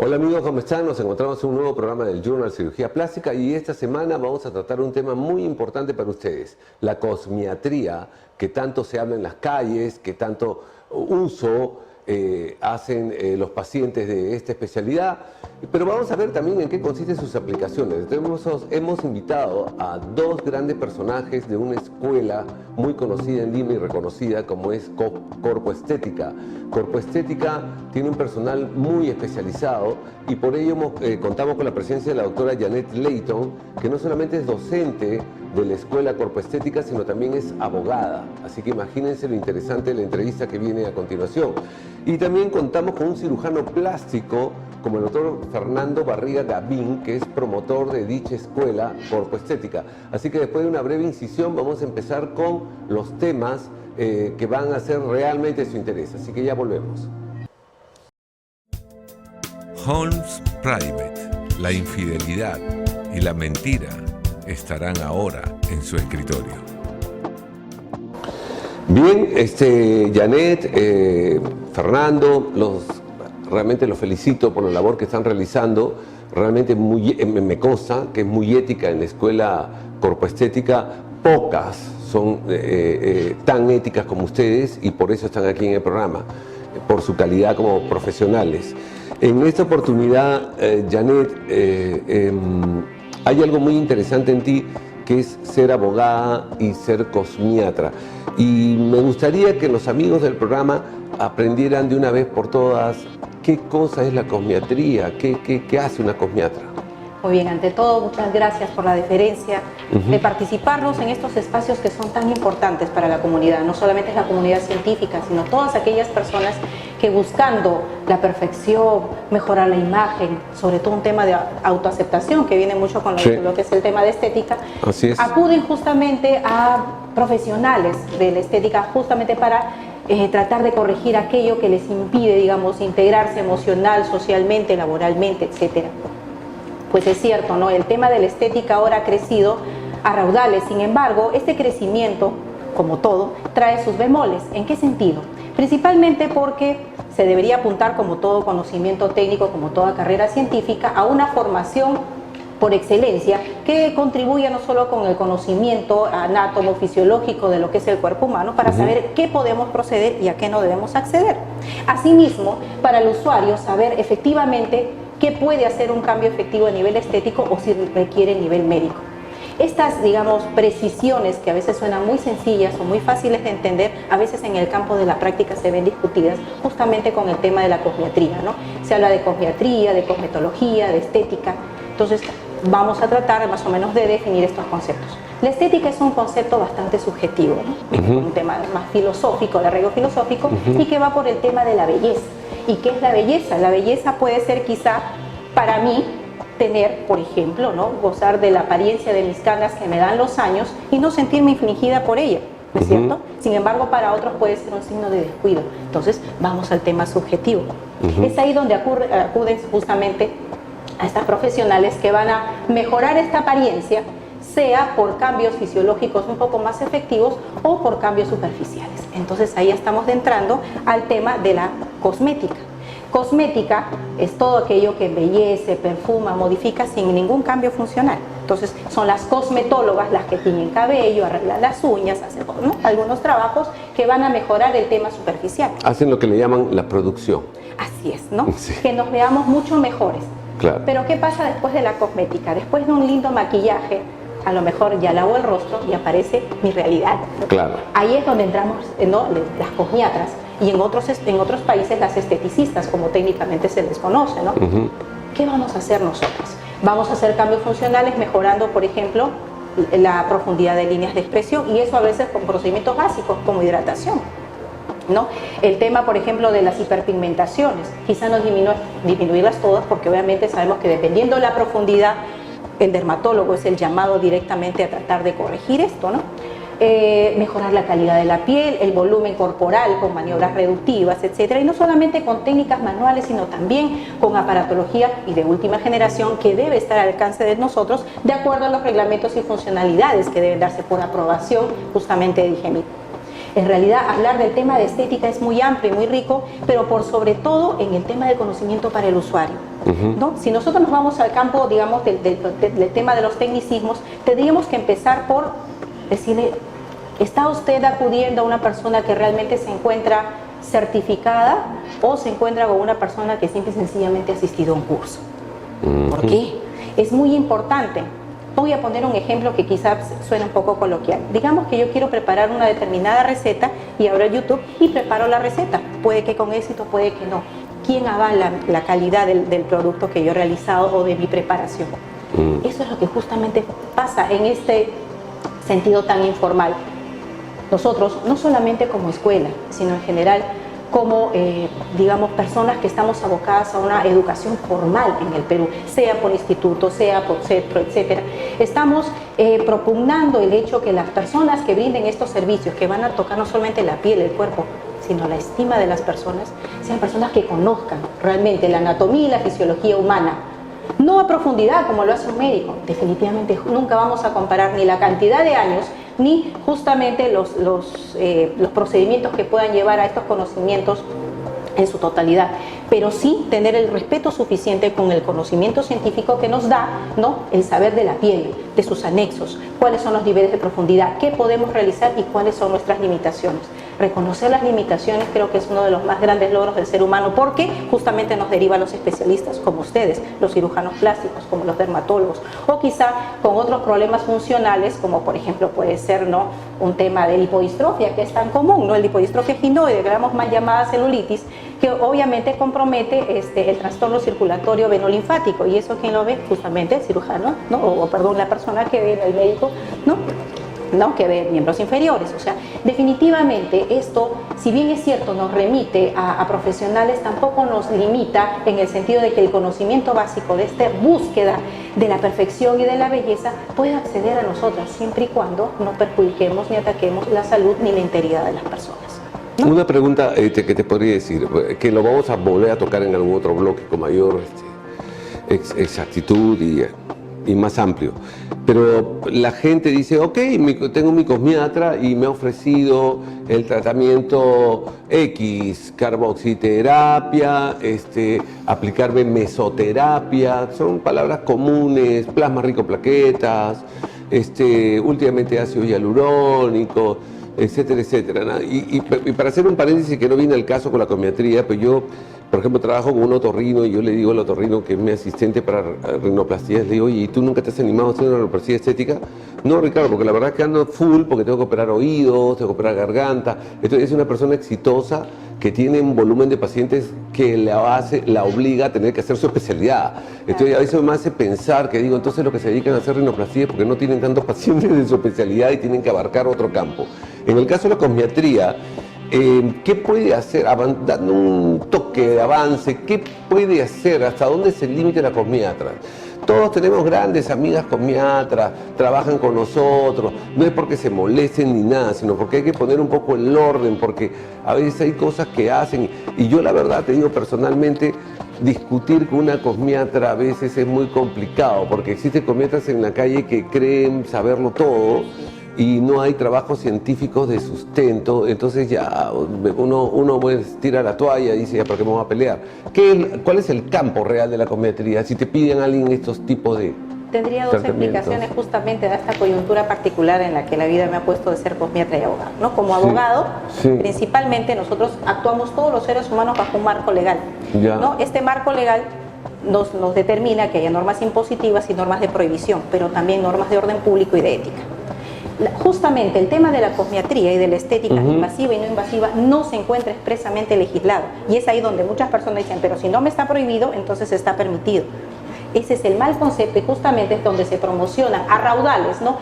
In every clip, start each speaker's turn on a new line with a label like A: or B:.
A: Hola amigos, ¿cómo están? Nos encontramos en un nuevo programa del Journal Cirugía Plástica y esta semana vamos a tratar un tema muy importante para ustedes, la cosmiatría, que tanto se habla en las calles, que tanto uso hacen los pacientes de esta especialidad, pero vamos a ver también en qué consisten sus aplicaciones. Entonces, hemos invitado a dos grandes personajes de una escuela muy conocida en Lima y reconocida como es Corpo Estética. Corpo Estética tiene un personal muy especializado y por ello contamos con la presencia de la doctora Janet Layton, que no solamente es docente de la escuela Corpo Estética, sino también es abogada. Así que imagínense lo interesante de la entrevista que viene a continuación. Y también contamos con un cirujano plástico como el doctor Fernando Barriga Gavín, que es promotor de dicha escuela Corpo Estética. Así que después de una breve incisión vamos a empezar con los temas que van a ser realmente de su interés. Así que ya volvemos.
B: Holmes Private, la infidelidad y la mentira estarán ahora en su escritorio.
A: Bien, Janet, Fernando, realmente los felicito por la labor que están realizando. Realmente me consta que es muy ética en la escuela Corpo Estética. Pocas son tan éticas como ustedes y por eso están aquí en el programa, por su calidad como profesionales. En esta oportunidad, Janet, hay algo muy interesante en ti, que es ser abogada y ser cosmiatra. Y me gustaría que los amigos del programa aprendieran de una vez por todas qué cosa es la cosmiatría, qué hace una cosmiatra.
C: Muy bien, ante todo, muchas gracias por la deferencia de participarnos en estos espacios que son tan importantes para la comunidad. No solamente es la comunidad científica, sino todas aquellas personas que buscando la perfección, mejorar la imagen, sobre todo un tema de autoaceptación que viene mucho con lo que es el tema de estética, acuden justamente a profesionales de la estética justamente para tratar de corregir aquello que les impide, digamos, integrarse emocional, socialmente, laboralmente, etcétera. Pues es cierto, ¿no? El tema de la estética ahora ha crecido a raudales. Sin embargo, este crecimiento, como todo, trae sus bemoles. ¿En qué sentido? Principalmente porque se debería apuntar, como todo conocimiento técnico, como toda carrera científica, a una formación por excelencia que contribuya no solo con el conocimiento anátomo fisiológico de lo que es el cuerpo humano para saber qué podemos proceder y a qué no debemos acceder. Asimismo, para el usuario saber efectivamente qué puede hacer un cambio efectivo a nivel estético o si requiere nivel médico. Estas, digamos, precisiones que a veces suenan muy sencillas o muy fáciles de entender, a veces en el campo de la práctica se ven discutidas justamente con el tema de la cosmiatría, ¿no? Se habla de cosmiatría, de cosmetología, de estética. Entonces, vamos a tratar más o menos de definir estos conceptos. La estética es un concepto bastante subjetivo, ¿no? Un tema más filosófico, de arraigo filosófico, y que va por el tema de la belleza. ¿Y qué es la belleza? La belleza puede ser quizá para mí tener, por ejemplo, ¿no? Gozar de la apariencia de mis canas que me dan los años y no sentirme infligida por ella, ¿no es cierto? Sin embargo, para otros puede ser un signo de descuido. Entonces, vamos al tema subjetivo. Es ahí donde acuden justamente a estas profesionales que van a mejorar esta apariencia, sea por cambios fisiológicos un poco más efectivos o por cambios superficiales. Entonces ahí estamos entrando al tema de la cosmética. Cosmética es todo aquello que embellece, perfuma, modifica sin ningún cambio funcional. Entonces son las cosmetólogas las que tiñen cabello, arreglan las uñas, hacen, ¿no?, algunos trabajos que van a mejorar el tema superficial.
A: Hacen lo que le llaman la producción.
C: Así es, ¿no? Sí. Que nos veamos mucho mejores.
A: Claro.
C: Pero ¿qué pasa después de la cosmética? Después de un lindo maquillaje, a lo mejor ya lavo el rostro y aparece mi realidad.
A: Claro.
C: Ahí es donde entramos, ¿no?, las cosmiatras y en otros países las esteticistas, como técnicamente se les conoce, ¿no? ¿Qué vamos a hacer nosotros? Vamos a hacer cambios funcionales mejorando, por ejemplo, la profundidad de líneas de expresión, y eso a veces con procedimientos básicos como hidratación, ¿no? El tema, por ejemplo, de las hiperpigmentaciones, quizá no disminuirlas todas, porque obviamente sabemos que dependiendo de la profundidad, el dermatólogo es el llamado directamente a tratar de corregir esto, ¿no? Mejorar la calidad de la piel, el volumen corporal con maniobras reductivas, etcétera, y no solamente con técnicas manuales, sino también con aparatología y de última generación que debe estar al alcance de nosotros de acuerdo a los reglamentos y funcionalidades que deben darse por aprobación justamente de IGEMIT. En realidad, hablar del tema de estética es muy amplio y muy rico, pero por sobre todo en el tema del conocimiento para el usuario, ¿no? Si nosotros nos vamos al campo, digamos, del tema de los tecnicismos, tendríamos que empezar por decirle, ¿está usted acudiendo a una persona que realmente se encuentra certificada o se encuentra con una persona que simple y sencillamente ha asistido a un curso? ¿Por qué? Es muy importante. Voy a poner un ejemplo que quizás suene un poco coloquial. Digamos que yo quiero preparar una determinada receta y abro YouTube y preparo la receta. Puede que con éxito, puede que no. ¿Quién avala la calidad del producto que yo he realizado o de mi preparación? Eso es lo que justamente pasa en este sentido tan informal. Nosotros, no solamente como escuela, sino en general como, digamos, personas que estamos abocadas a una educación formal en el Perú, sea por instituto, sea por centro, etcétera. Estamos propugnando el hecho que las personas que brinden estos servicios, que van a tocar no solamente la piel, el cuerpo, sino la estima de las personas, sean personas que conozcan realmente la anatomía y la fisiología humana. No a profundidad como lo hace un médico. Definitivamente nunca vamos a comparar ni la cantidad de años ni justamente los procedimientos que puedan llevar a estos conocimientos en su totalidad, pero sí tener el respeto suficiente con el conocimiento científico que nos da, ¿no?, el saber de la piel, de sus anexos, cuáles son los niveles de profundidad, qué podemos realizar y cuáles son nuestras limitaciones. Reconocer las limitaciones creo que es uno de los más grandes logros del ser humano, porque justamente nos deriva a los especialistas como ustedes, los cirujanos plásticos, como los dermatólogos, o quizá con otros problemas funcionales, como por ejemplo puede ser, ¿no?, un tema de lipodistrofia, que es tan común, ¿no?, el lipodistrofia eginoide, que llamamos mal llamada celulitis, que obviamente compromete el trastorno circulatorio venolinfático, y eso quien lo ve, justamente el cirujano, ¿no?, o perdón, la persona que ve, el médico, ¿no?, que ve miembros inferiores. O sea, definitivamente esto, si bien es cierto, nos remite a profesionales, tampoco nos limita en el sentido de que el conocimiento básico de esta búsqueda de la perfección y de la belleza puede acceder a nosotras, siempre y cuando no perjudiquemos ni ataquemos la salud ni la integridad de las personas, ¿no?
A: Una pregunta que te podría decir, que lo vamos a volver a tocar en algún otro bloque con mayor exactitud y más amplio. Pero la gente dice, ok, tengo mi cosmiatra y me ha ofrecido el tratamiento X, carboxiterapia, aplicarme mesoterapia, son palabras comunes, plasma rico plaquetas, últimamente ácido hialurónico, etcétera, etcétera, ¿no? Y para hacer un paréntesis que no viene al caso con la cosmiatría, pues yo, por ejemplo, trabajo con un otorrino y yo le digo al otorrino, que es mi asistente para rinoplastías, le digo, oye, ¿y tú nunca te has animado a hacer una rinoplastia estética? No, Ricardo, porque la verdad es que ando full, porque tengo que operar oídos, tengo que operar garganta. Entonces es una persona exitosa que tiene un volumen de pacientes que la obliga a tener que hacer su especialidad. Entonces a veces me hace pensar que digo, entonces los que se dedican a hacer rinoplastías porque no tienen tantos pacientes de su especialidad y tienen que abarcar otro campo. En el caso de la cosmiatría, ¿qué puede hacer, dando un toque de avance, qué puede hacer, hasta dónde es el límite de la cosmiatra? Todos tenemos grandes amigas cosmiatras, trabajan con nosotros, no es porque se molesten ni nada, sino porque hay que poner un poco el orden, porque a veces hay cosas que hacen, y yo la verdad te digo personalmente, discutir con una cosmiatra a veces es muy complicado, porque existen cosmiatras en la calle que creen saberlo todo, y no hay trabajos científicos de sustento, entonces ya uno tira la toalla y dice, ya, ¿para qué me voy a pelear? ¿Cuál es el campo real de la cosmiatría? Si te piden a alguien estos tipos de
C: tendría dos explicaciones justamente de esta coyuntura particular en la que la vida me ha puesto de ser cosmiatra y abogado, ¿no? Como abogado, principalmente nosotros actuamos todos los seres humanos bajo un marco legal, ¿no? Este marco legal nos determina que haya normas impositivas y normas de prohibición, pero también normas de orden público y de ética. Justamente el tema de la cosmiatría y de la estética invasiva y no invasiva no se encuentra expresamente legislado, y es ahí donde muchas personas dicen, pero si no me está prohibido, entonces está permitido. Ese es el mal concepto, y justamente es donde se promocionan a raudales, ¿no?,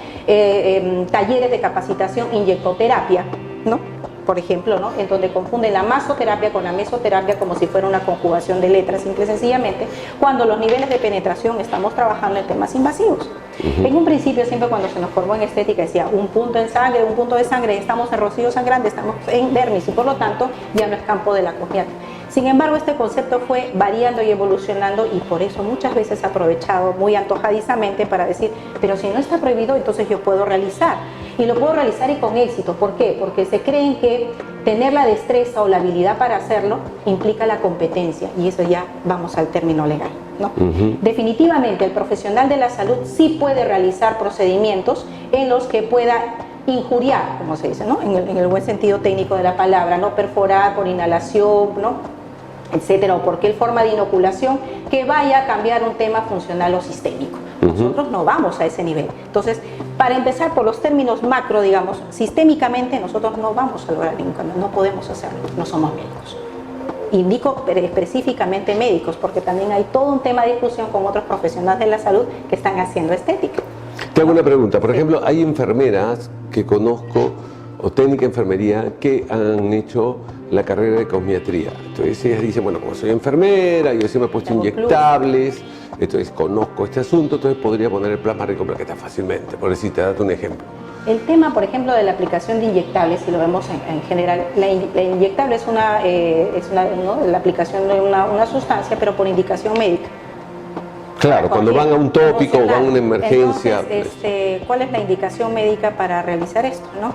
C: talleres de capacitación, inyectoterapia, ¿no?, por ejemplo, ¿no?, en donde confunden la masoterapia con la mesoterapia como si fuera una conjugación de letras, simple y sencillamente, cuando los niveles de penetración estamos trabajando en temas invasivos. En un principio, siempre cuando se nos formó en estética, decía un punto en sangre, un punto de sangre, estamos en rocío sangrante, estamos en dermis, y por lo tanto ya no es campo de la cosmiatría. Sin embargo, este concepto fue variando y evolucionando, y por eso muchas veces aprovechado muy antojadizamente para decir, pero si no está prohibido, entonces yo puedo realizar. Y lo puedo realizar y con éxito. ¿Por qué? Porque se creen que tener la destreza o la habilidad para hacerlo implica la competencia, y eso ya vamos al término legal, ¿no? Definitivamente el profesional de la salud sí puede realizar procedimientos en los que pueda injuriar, como se dice, ¿no? En el buen sentido técnico de la palabra, no perforar por inhalación, ¿no? Etcétera, o cualquier forma de inoculación que vaya a cambiar un tema funcional o sistémico. Nosotros no vamos a ese nivel. Entonces, para empezar por los términos macro, digamos, sistémicamente nosotros no vamos a lograr ningún cambio, no podemos hacerlo, no somos médicos. Indico específicamente médicos, porque también hay todo un tema de discusión con otros profesionales de la salud que están haciendo estética.
A: Te hago una pregunta. Por ejemplo, hay enfermeras que conozco, o técnica de enfermería, que han hecho la carrera de cosmiatría. Entonces ellas dicen, bueno, como soy enfermera, yo sí me he puesto inyectables, entonces conozco este asunto, entonces podría poner el plasma ricoplaquetal fácilmente, por decir, te date un ejemplo.
C: El tema, por ejemplo, de la aplicación de inyectables, si lo vemos en general, la inyectable es ¿no? la aplicación de una sustancia, pero por indicación médica.
A: Claro, cuando van a un tópico o van a una emergencia.
C: Entonces, ¿cuál es la indicación médica para realizar esto, no?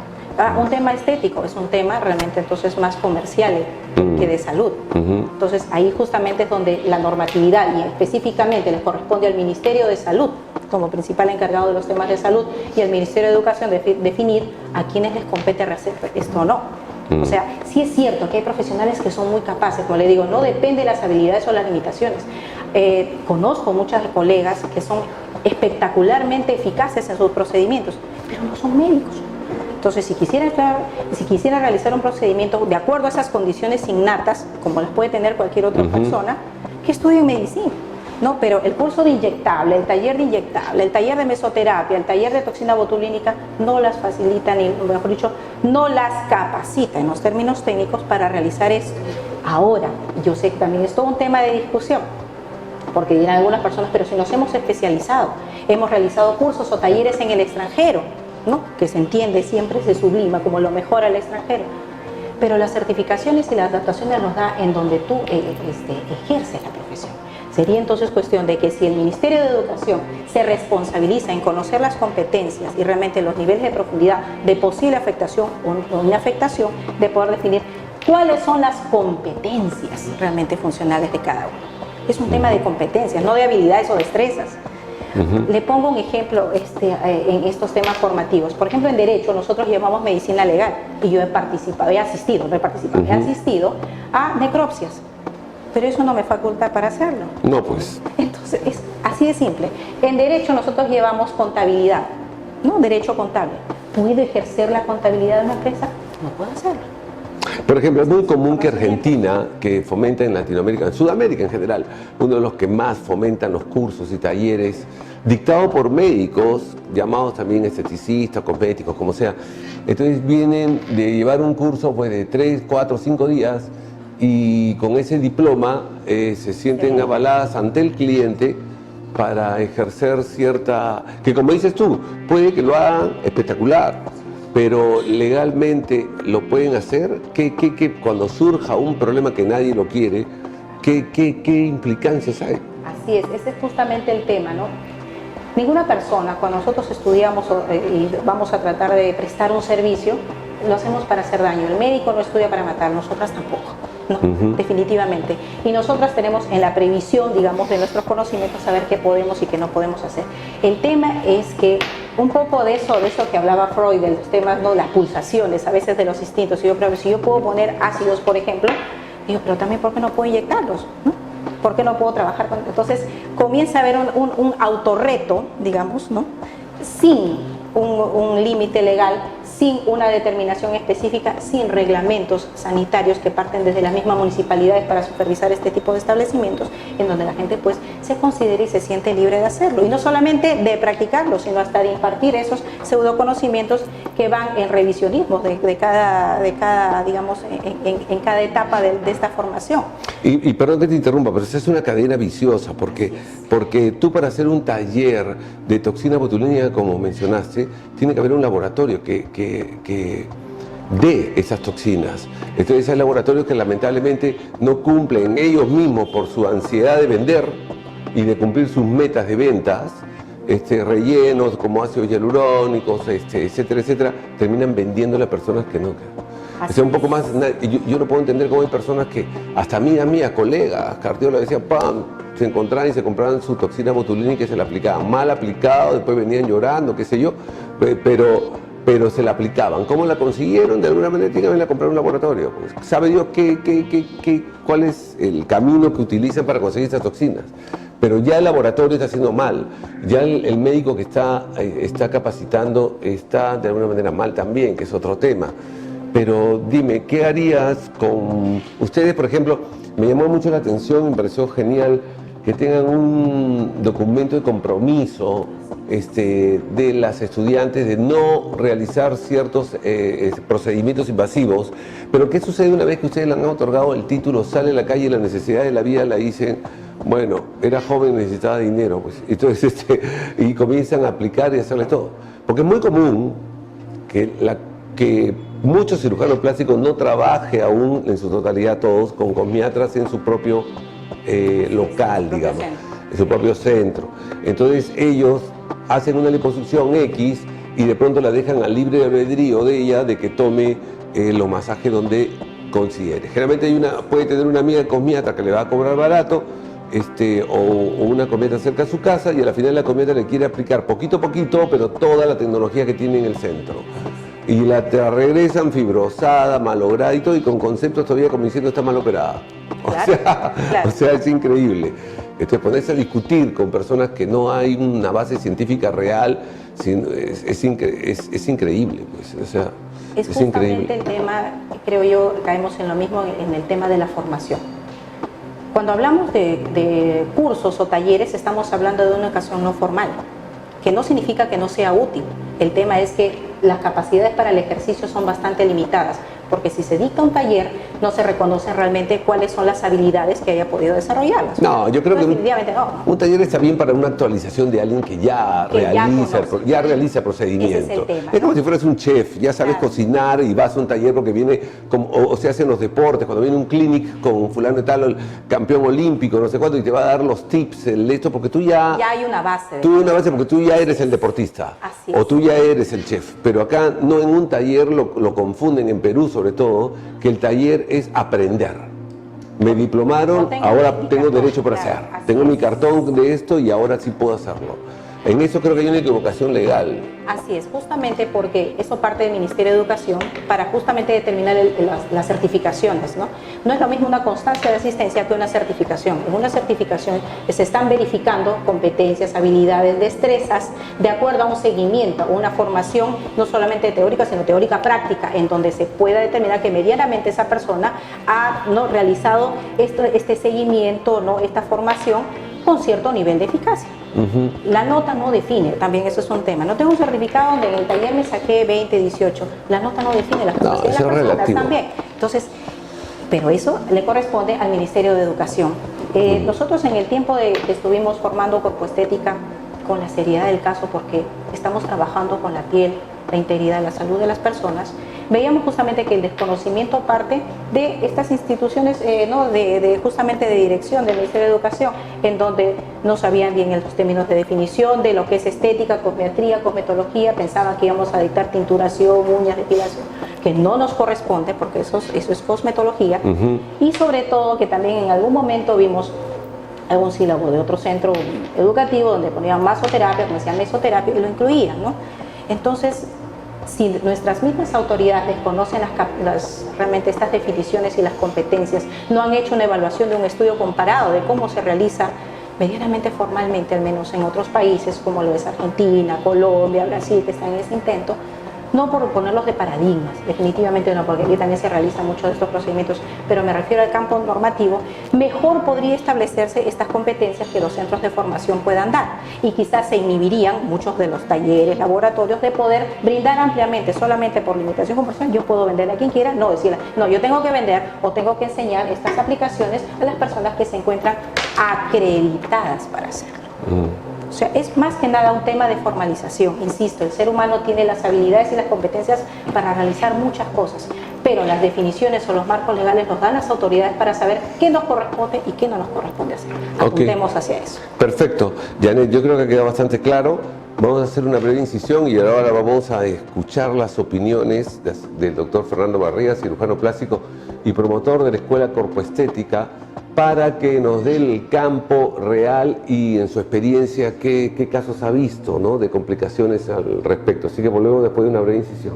C: Un tema estético, es un tema realmente entonces más comercial que de salud. Entonces ahí justamente es donde la normatividad, y específicamente les corresponde al Ministerio de Salud como principal encargado de los temas de salud, y al Ministerio de Educación definir a quienes les compete hacer esto o no. O sea, sí es cierto que hay profesionales que son muy capaces, como le digo, no depende de las habilidades o las limitaciones. Conozco muchas colegas que son espectacularmente eficaces en sus procedimientos, pero no son médicos. Entonces, si quisiera realizar un procedimiento de acuerdo a esas condiciones innatas, como las puede tener cualquier otra persona, que estudie medicina, ¿no? Pero el curso de inyectable, el taller de inyectable, el taller de mesoterapia, el taller de toxina botulínica, no las facilitan, y mejor dicho, no las capacita en los términos técnicos para realizar esto. Ahora, yo sé que también es todo un tema de discusión, porque dirán algunas personas, pero si nos hemos especializado, hemos realizado cursos o talleres en el extranjero, ¿no? Que se entiende, siempre se sublima como lo mejor al extranjero, pero las certificaciones y las adaptaciones nos da en donde tú ejerces la profesión. Sería entonces cuestión de que si el Ministerio de Educación se responsabiliza en conocer las competencias y realmente los niveles de profundidad de posible afectación o inafectación, de poder definir cuáles son las competencias realmente funcionales de cada uno. Es un tema de competencias, no de habilidades o destrezas. Le pongo un ejemplo en estos temas formativos. Por ejemplo, en Derecho nosotros llevamos medicina legal y yo he asistido a necropsias, pero eso no me faculta para hacerlo.
A: No, pues.
C: Entonces, es así de simple. En Derecho nosotros llevamos contabilidad, ¿no? Derecho contable. ¿Puedo ejercer la contabilidad de una empresa? No puedo hacerlo.
A: Por ejemplo, es muy común que Argentina, que fomenta en Latinoamérica, en Sudamérica en general, uno de los que más fomentan los cursos y talleres dictados por médicos, llamados también esteticistas, cosméticos, como sea. Entonces vienen de llevar un curso pues, de 3, 4, 5 días y con ese diploma se sienten avaladas ante el cliente para ejercer cierta... que como dices tú, puede que lo hagan espectacular, pero legalmente lo pueden hacer. ¿Qué cuando surja un problema que nadie lo quiere, qué implicancias hay?
C: Así es, ese es justamente el tema, ¿no? Ninguna persona, cuando nosotros estudiamos y vamos a tratar de prestar un servicio, lo hacemos para hacer daño. El médico no estudia para matar, nosotras tampoco, ¿no? Definitivamente. Y nosotras tenemos en la previsión, digamos, de nuestros conocimientos, saber qué podemos y qué no podemos hacer. El tema es que un poco de eso que hablaba Freud, de los temas, ¿no? Las pulsaciones a veces de los instintos. Y yo creo que si yo puedo poner ácidos, por ejemplo, digo, pero también ¿por qué no puedo inyectarlos? ¿No? ¿Por qué no puedo trabajar con...? Entonces comienza a haber un autorreto, digamos, ¿no? Sin un límite legal, sin una determinación específica, sin reglamentos sanitarios que parten desde las mismas municipalidades para supervisar este tipo de establecimientos, en donde la gente pues se considera y se siente libre de hacerlo. Y no solamente de practicarlo, sino hasta de impartir esos pseudoconocimientos que van en revisionismo de cada digamos, en cada etapa de esta formación.
A: Y perdón que te interrumpa, pero esa es una cadena viciosa, porque tú para hacer un taller de toxina botulínica, como mencionaste, tiene que haber un laboratorio que dé esas toxinas. Entonces hay laboratorios que lamentablemente no cumplen ellos mismos por su ansiedad de vender y de cumplir sus metas de ventas, rellenos como ácidos hialurónicos, etcétera, etcétera, terminan vendiéndole a personas que no. O sea, un poco más, yo no puedo entender cómo hay personas que, hasta amigas mías, colegas, cardiólogos, decían, ¡pam!, se encontraban y se compraban su toxina botulínica y se la aplicaban. Mal aplicado, después venían llorando, qué sé yo, pero se la aplicaban. ¿Cómo la consiguieron? De alguna manera tienen que venir a comprar un laboratorio. Pues, ¿sabe Dios cuál es el camino que utilizan para conseguir estas toxinas? Pero ya el laboratorio está haciendo mal, ya el médico que está capacitando está de alguna manera mal también, que es otro tema. Pero dime, ¿qué harías con ustedes, por ejemplo? Me llamó mucho la atención, me pareció genial que tengan un documento de compromiso de las estudiantes de no realizar ciertos procedimientos invasivos. Pero ¿qué sucede una vez que ustedes le han otorgado el título, sale a la calle y la necesidad de la vida la dicen, bueno, era joven, necesitaba dinero, pues, entonces, y comienzan a aplicar y hacerle todo? Porque es muy común que muchos cirujanos plásticos no trabaje aún en su totalidad todos con cosmiatras en su propio local, digamos, en su propio centro. Entonces ellos hacen una liposucción X y de pronto la dejan al libre albedrío de ella de que tome los masajes donde considere. Generalmente puede tener una amiga cosmiatra que le va a cobrar barato, o una cosmiatra cerca de su casa, y a la final la cosmiatra le quiere aplicar poquito a poquito, pero toda la tecnología que tiene en el centro. Y te la regresan fibrosada, malograda y todo, y con conceptos todavía como diciendo está mal operada. O sea, es increíble. Ponerse a discutir con personas que no hay una base científica real, es increíble. Pues, o sea,
C: es justamente increíble. El tema, creo yo, caemos en lo mismo en el tema de la formación. Cuando hablamos de cursos o talleres, estamos hablando de una educación no formal, que no significa que no sea útil. El tema es que las capacidades para el ejercicio son bastante limitadas, porque si se dicta un taller, no se reconoce realmente cuáles son las habilidades que haya podido desarrollarlas.
A: No, yo creo que un taller está bien para una actualización de alguien que ya realiza procedimientos.
C: Ese es el tema,
A: es como si fueras un chef, ya sabes cocinar y vas a un taller porque viene, o se hacen los deportes, cuando viene un clinic con fulano y tal, el campeón olímpico, no sé cuánto, y te va a dar los tips, porque tú ya
C: hay una base.
A: Porque tú ya eres el deportista, o tú ya eres el chef. Pero acá no, en un taller lo confunden, en Perú sobre todo, que el taller es aprender. Me diplomaron, ahora tengo derecho para hacer. Tengo mi cartón de esto y ahora sí puedo hacerlo. En eso creo que hay una equivocación legal.
C: Así es, justamente porque eso parte del Ministerio de Educación para justamente determinar las certificaciones, ¿no? No es lo mismo una constancia de asistencia que una certificación. En una certificación se están verificando competencias, habilidades, destrezas, de acuerdo a un seguimiento, una formación no solamente teórica, sino teórica práctica, en donde se pueda determinar que medianamente esa persona ha realizado este seguimiento, ¿no? Esta formación con cierto nivel de eficacia. La nota no define, también eso es un tema. No tengo un certificado donde en el taller me saqué 20, 18. La nota no define las capacidades de las personas también. Entonces, pero eso le corresponde al Ministerio de Educación. Nosotros en el tiempo que estuvimos formando corpoestética, con la seriedad del caso, porque estamos trabajando con la piel, la integridad, la salud de las personas, veíamos justamente que el desconocimiento parte de estas instituciones, justamente de dirección del Ministerio de Educación, en donde no sabían bien los términos de definición de lo que es estética, cosmetría, cosmetología, pensaban que íbamos a dictar tinturación, uñas, depilación, que no nos corresponde porque eso es cosmetología, y sobre todo que también en algún momento vimos algún sílabo de otro centro educativo donde ponían masoterapia, como decían mesoterapia, y lo incluían, ¿no? Entonces, si nuestras mismas autoridades desconocen realmente estas definiciones y las competencias, no han hecho una evaluación de un estudio comparado de cómo se realiza medianamente formalmente, al menos en otros países como lo es Argentina, Colombia, Brasil, que están en ese intento, no por ponerlos de paradigmas, definitivamente no, porque aquí también se realizan muchos de estos procedimientos, pero me refiero al campo normativo, mejor podría establecerse estas competencias que los centros de formación puedan dar, y quizás se inhibirían muchos de los talleres, laboratorios, de poder brindar ampliamente, solamente por limitación comercial. Yo puedo vender a quien quiera, no decirle, no, yo tengo que vender o tengo que enseñar estas aplicaciones a las personas que se encuentran acreditadas para hacerlo. O sea, es más que nada un tema de formalización. Insisto, el ser humano tiene las habilidades y las competencias para realizar muchas cosas, pero las definiciones o los marcos legales nos dan las autoridades para saber qué nos corresponde y qué no nos corresponde hacer. Apuntemos hacia eso.
A: Perfecto. Janet, yo creo que ha quedado bastante claro. Vamos a hacer una breve incisión y ahora vamos a escuchar las opiniones del doctor Fernando Barriga, cirujano plástico y promotor de la Escuela Corpoestética, para que nos dé el campo real y en su experiencia qué casos ha visto, ¿no?, de complicaciones al respecto. Así que volvemos después de una breve incisión.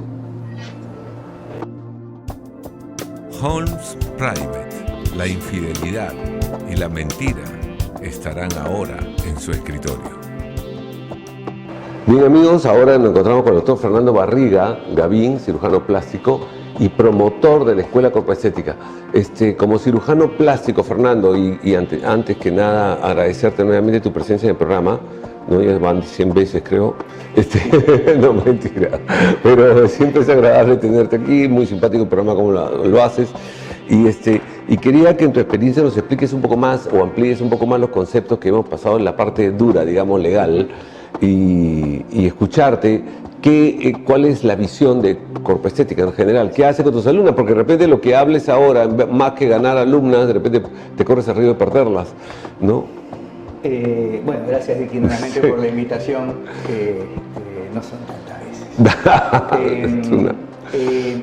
B: Holmes Private, la infidelidad y la mentira estarán ahora en su escritorio.
A: Bien amigos, ahora nos encontramos con el doctor Fernando Barriga Gavín, cirujano plástico y promotor de la Escuela Corpoestética. Como cirujano plástico, Fernando, y antes que nada agradecerte nuevamente tu presencia en el programa, ¿no? Ya van 100 veces creo, no, mentira, pero siempre es agradable tenerte aquí, muy simpático el programa como lo haces, y quería que en tu experiencia nos expliques un poco más o amplíes un poco más los conceptos que hemos pasado en la parte dura, digamos, legal, y escucharte cuál es la visión de Corpoestética en general, qué hace con tus alumnas, porque de repente lo que hables ahora, más que ganar alumnas, de repente te corres el riesgo de perderlas, ¿no?
D: Bueno, gracias Vicky nuevamente por la invitación, que no son tantas veces.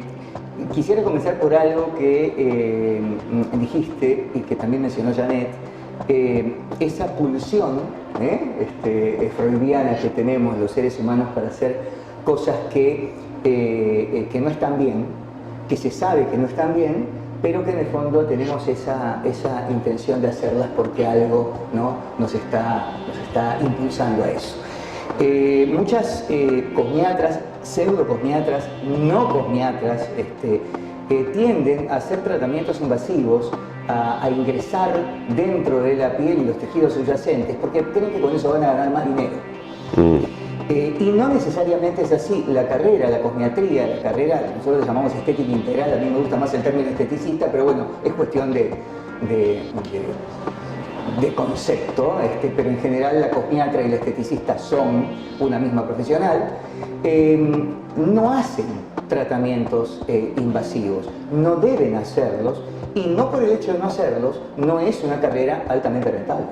D: Quisiera comenzar por algo que dijiste y que también mencionó Janet, esa pulsión freudiana que tenemos los seres humanos para hacer cosas que no están bien, que se sabe que no están bien, pero que en el fondo tenemos esa intención de hacerlas porque algo, ¿no?, nos está impulsando a eso. Muchas cosmiatras, pseudocosmiatras, no cosmiatras, tienden a hacer tratamientos invasivos, a ingresar dentro de la piel y los tejidos subyacentes, porque creen que con eso van a ganar más dinero. Y no necesariamente es así. La cosmiatría, la carrera, nosotros le llamamos estética integral, a mí me gusta más el término esteticista, pero bueno, es cuestión de concepto, pero en general la cosmiatra y la esteticista son una misma profesional. No hacen tratamientos invasivos, no deben hacerlos, y no por el hecho de no hacerlos, no es una carrera altamente rentable.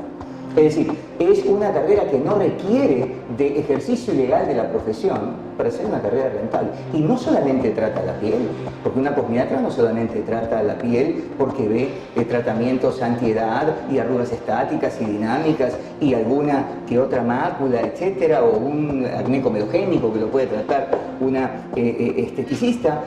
D: Es decir, es una carrera que no requiere de ejercicio ilegal de la profesión para ser una carrera rentable. Y no solamente trata la piel, porque una cosmiatra no solamente trata la piel porque ve tratamientos antiedad y arrugas estáticas y dinámicas y alguna que otra mácula, etcétera, o un acné comedogénico que lo puede tratar una esteticista,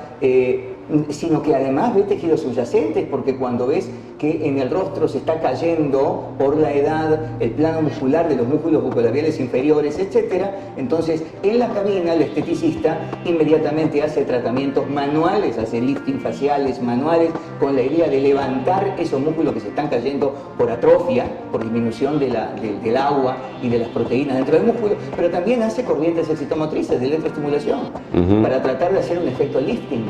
D: sino que además ve tejidos subyacentes, porque cuando ves que en el rostro se está cayendo por la edad el plano muscular de los músculos bucolabiales inferiores, etcétera, entonces en la cabina el esteticista inmediatamente hace tratamientos manuales, hace lifting faciales manuales con la idea de levantar esos músculos que se están cayendo por atrofia, por disminución del agua y de las proteínas dentro del músculo, pero también hace corrientes excitomotrices de electroestimulación para tratar de hacer un efecto lifting.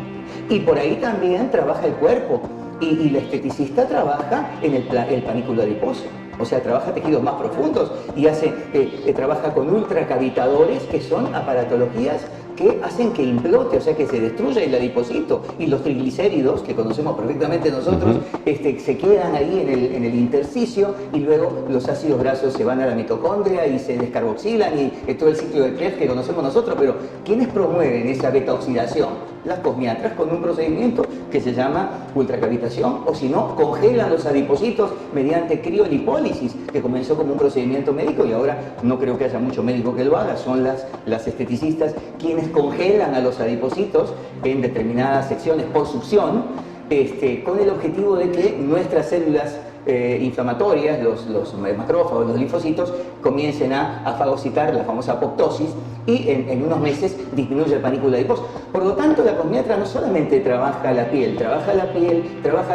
D: Y por ahí también trabaja el cuerpo, y la esteticista trabaja en el panículo adiposo, o sea, trabaja tejidos más profundos y trabaja con ultracavitadores, que son aparatologías que hacen que implote, o sea, que se destruya el adipocito, y los triglicéridos, que conocemos perfectamente nosotros, se quedan ahí en el intersticio, y luego los ácidos grasos se van a la mitocondria y se descarboxilan, y todo el ciclo de Krebs que conocemos nosotros. Pero ¿quiénes promueven esa beta-oxidación? Las cosmiatras, con un procedimiento que se llama ultracavitación, o si no, congelan los adipocitos mediante criolipólisis, que comenzó como un procedimiento médico y ahora no creo que haya mucho médico que lo haga. Son las esteticistas quienes congelan a los adipocitos en determinadas secciones por succión, con el objetivo de que nuestras células inflamatorias, los macrófagos, los linfocitos, comiencen a fagocitar, la famosa apoptosis, y en unos meses disminuye el panículo adiposo. Por lo tanto, la cosmiatra no solamente trabaja la piel, trabaja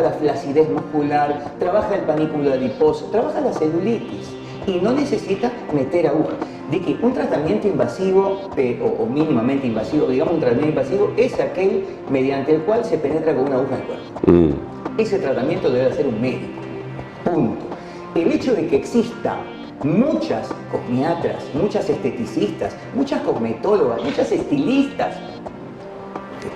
D: la flacidez muscular, trabaja el panículo adiposo, trabaja la celulitis, y no necesita meter agujas. De que un tratamiento invasivo, o mínimamente invasivo, digamos un tratamiento invasivo, es aquel mediante el cual se penetra con una aguja en el cuerpo. Ese tratamiento debe hacer un médico. Punto. El hecho de que exista muchas cosmiatras, muchas esteticistas, muchas cosmetólogas, muchas estilistas,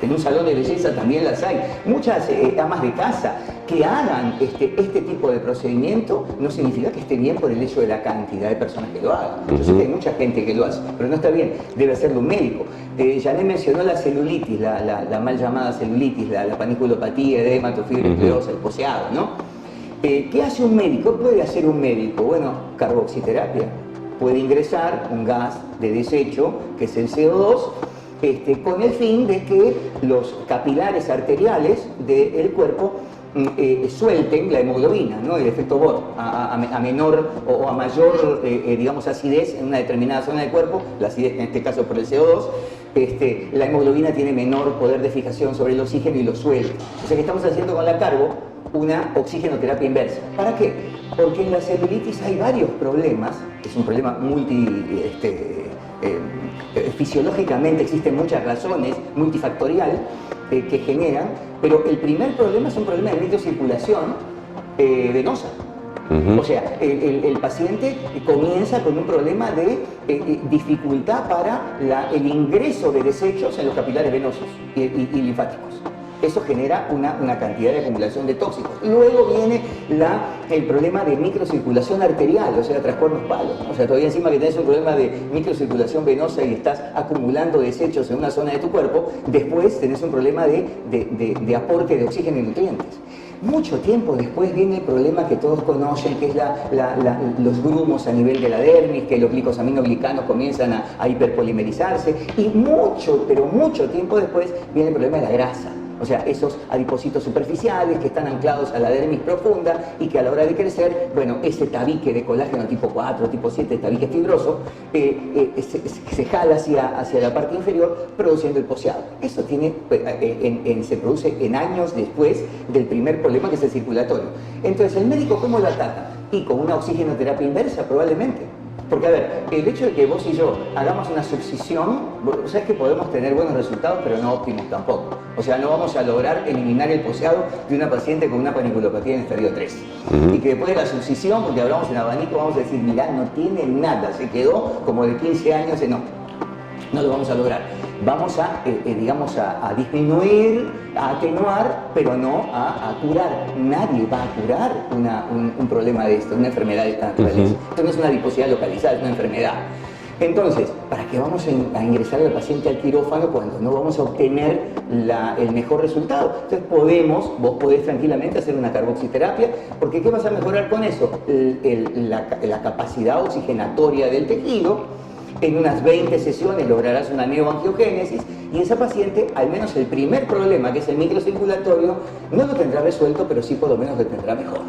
D: En un salón de belleza también las hay. Muchas amas de casa que hagan este tipo de procedimiento no significa que esté bien por el hecho de la cantidad de personas que lo hagan. Yo sé que hay mucha gente que lo hace, pero no está bien, debe hacerlo un médico. Janet mencionó la celulitis, la mal llamada celulitis, la paniculopatía, edema, fibrinosa, esclerosa, el poseado, ¿no? ¿Qué hace un médico? ¿Qué puede hacer un médico? Bueno, carboxiterapia. Puede ingresar un gas de desecho, que es el CO2, con el fin de que los capilares arteriales del cuerpo suelten la hemoglobina, ¿no? El efecto Bohr, a menor o a mayor, digamos, acidez en una determinada zona del cuerpo, la acidez en este caso por el CO2, la hemoglobina tiene menor poder de fijación sobre el oxígeno y lo suelta. O sea que estamos haciendo con la carbo una oxigenoterapia inversa. ¿Para qué? Porque en la celulitis hay varios problemas, es un problema fisiológicamente existen muchas razones, multifactorial, que generan, pero el primer problema es un problema de microcirculación venosa. O sea, el paciente comienza con un problema de dificultad para el ingreso de desechos en los capilares venosos y linfáticos. Eso genera una cantidad de acumulación de tóxicos. Luego viene el problema de microcirculación arterial, o sea, trascuernos palos. O sea, todavía encima que tenés un problema de microcirculación venosa y estás acumulando desechos en una zona de tu cuerpo, después tenés un problema de aporte de oxígeno y nutrientes. Mucho tiempo después viene el problema que todos conocen, que es los grumos a nivel de la dermis, que los glicosaminoglicanos comienzan a hiperpolimerizarse, y pero mucho tiempo después viene el problema de la grasa. O sea, esos adipocitos superficiales que están anclados a la dermis profunda y que a la hora de crecer, bueno, ese tabique de colágeno tipo 4, tipo 7, tabique fibroso, se jala hacia la parte inferior produciendo el poseado. Eso se produce en años después del primer problema, que es el circulatorio. Entonces, ¿el médico cómo lo ataca? Y con una oxigenoterapia inversa, probablemente. Porque, a ver, el hecho de que vos y yo hagamos una subcisión, sabes que podemos tener buenos resultados, pero no óptimos tampoco. O sea, no vamos a lograr eliminar el poseado de una paciente con una paniculopatía en estadio 3. Y que después de la subcisión, porque hablamos en abanico, vamos a decir, mirá, no tiene nada, se quedó como de 15 años, no lo vamos a lograr. Vamos a disminuir, a atenuar, pero no a curar. Nadie va a curar un problema de esto, una enfermedad de esta naturaleza. Esto no es una adiposidad localizada, es una enfermedad. Entonces, ¿para qué vamos a ingresar al paciente al quirófano cuando no vamos a obtener el mejor resultado? Entonces vos podés tranquilamente hacer una carboxiterapia, porque ¿qué vas a mejorar con eso? La capacidad oxigenatoria del tejido. En unas 20 sesiones lograrás una neoangiogénesis y esa paciente, al menos el primer problema, que es el microcirculatorio, no lo tendrá resuelto, pero sí por lo menos lo tendrá mejor.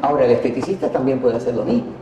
D: Ahora, el esteticista también puede hacer lo mismo.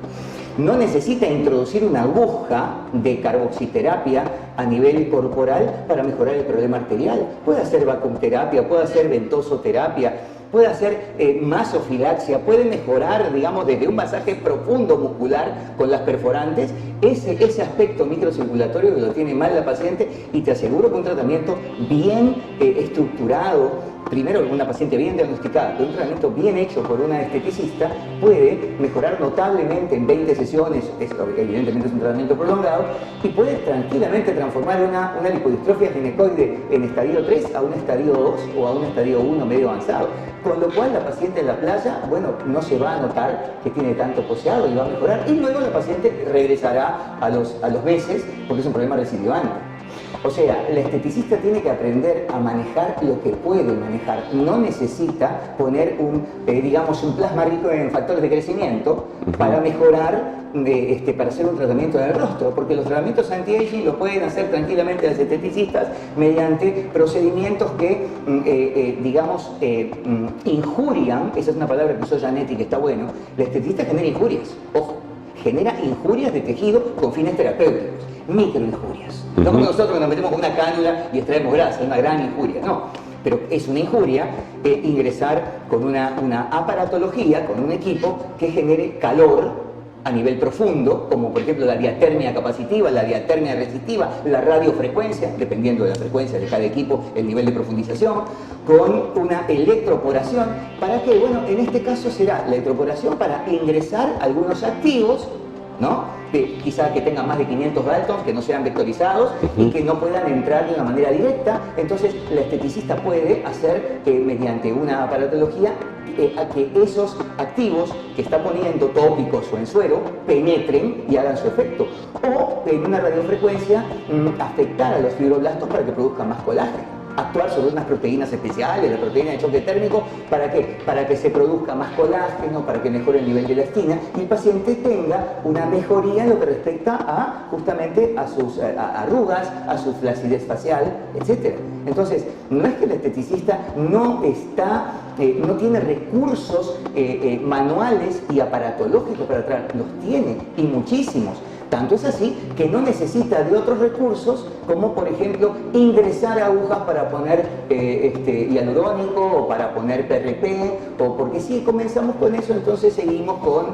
D: No necesita introducir una aguja de carboxiterapia a nivel corporal para mejorar el problema arterial. Puede hacer vacuumterapia, puede hacer ventosoterapia, puede hacer masofilaxia, puede mejorar, digamos, desde un masaje profundo muscular con las perforantes, ese aspecto microcirculatorio que lo tiene mal la paciente, y te aseguro que un tratamiento bien estructurado, primero una paciente bien diagnosticada, con un tratamiento bien hecho por una esteticista, puede mejorar notablemente en 20 sesiones, esto evidentemente es un tratamiento prolongado, y puede tranquilamente transformar una lipodistrofia ginecoide en estadio 3 a un estadio 2 o a un estadio 1 medio avanzado. Con lo cual la paciente en la playa, bueno, no se va a notar que tiene tanto poseado y va a mejorar, y luego la paciente regresará a los meses porque es un problema recidivante. O sea, la esteticista tiene que aprender a manejar lo que puede manejar. No necesita poner un plasma rico en factores de crecimiento para mejorar, para hacer un tratamiento del rostro, porque los tratamientos anti-aging lo pueden hacer tranquilamente las esteticistas mediante procedimientos que, injurian. Esa es una palabra que usó Janetti, que está bueno. La esteticista genera injurias, ojo, genera injurias de tejido con fines terapéuticos, microinjurias. No como nosotros que nos metemos con una cánula y extraemos grasa, es una gran injuria, no. Pero es una injuria ingresar con una aparatología, con un equipo que genere calor a nivel profundo, como por ejemplo la diatermia capacitiva, la diatermia resistiva, la radiofrecuencia, dependiendo de la frecuencia de cada equipo, el nivel de profundización, con una electroporación. ¿Para qué? Bueno, en este caso será la electroporación para ingresar algunos activos ¿no? Quizá que tengan más de 500 Daltons, que no sean vectorizados y que no puedan entrar de una manera directa. Entonces, la esteticista puede hacer, mediante una aparatología, a que esos activos que está poniendo tópicos o en suero penetren y hagan su efecto. O en una radiofrecuencia afectar a los fibroblastos para que produzcan más colágeno. Actuar sobre unas proteínas especiales, la proteína de choque térmico, ¿para qué? Para que se produzca más colágeno, para que mejore el nivel de elastina y el paciente tenga una mejoría en lo que respecta a justamente a sus arrugas, a su flacidez facial, etc. Entonces, no es que el esteticista no tiene recursos manuales y aparatológicos para tratar, los tiene y muchísimos. Tanto es así que no necesita de otros recursos como, por ejemplo, ingresar agujas para poner hialurónico o para poner PRP, o porque si comenzamos con eso, entonces seguimos con,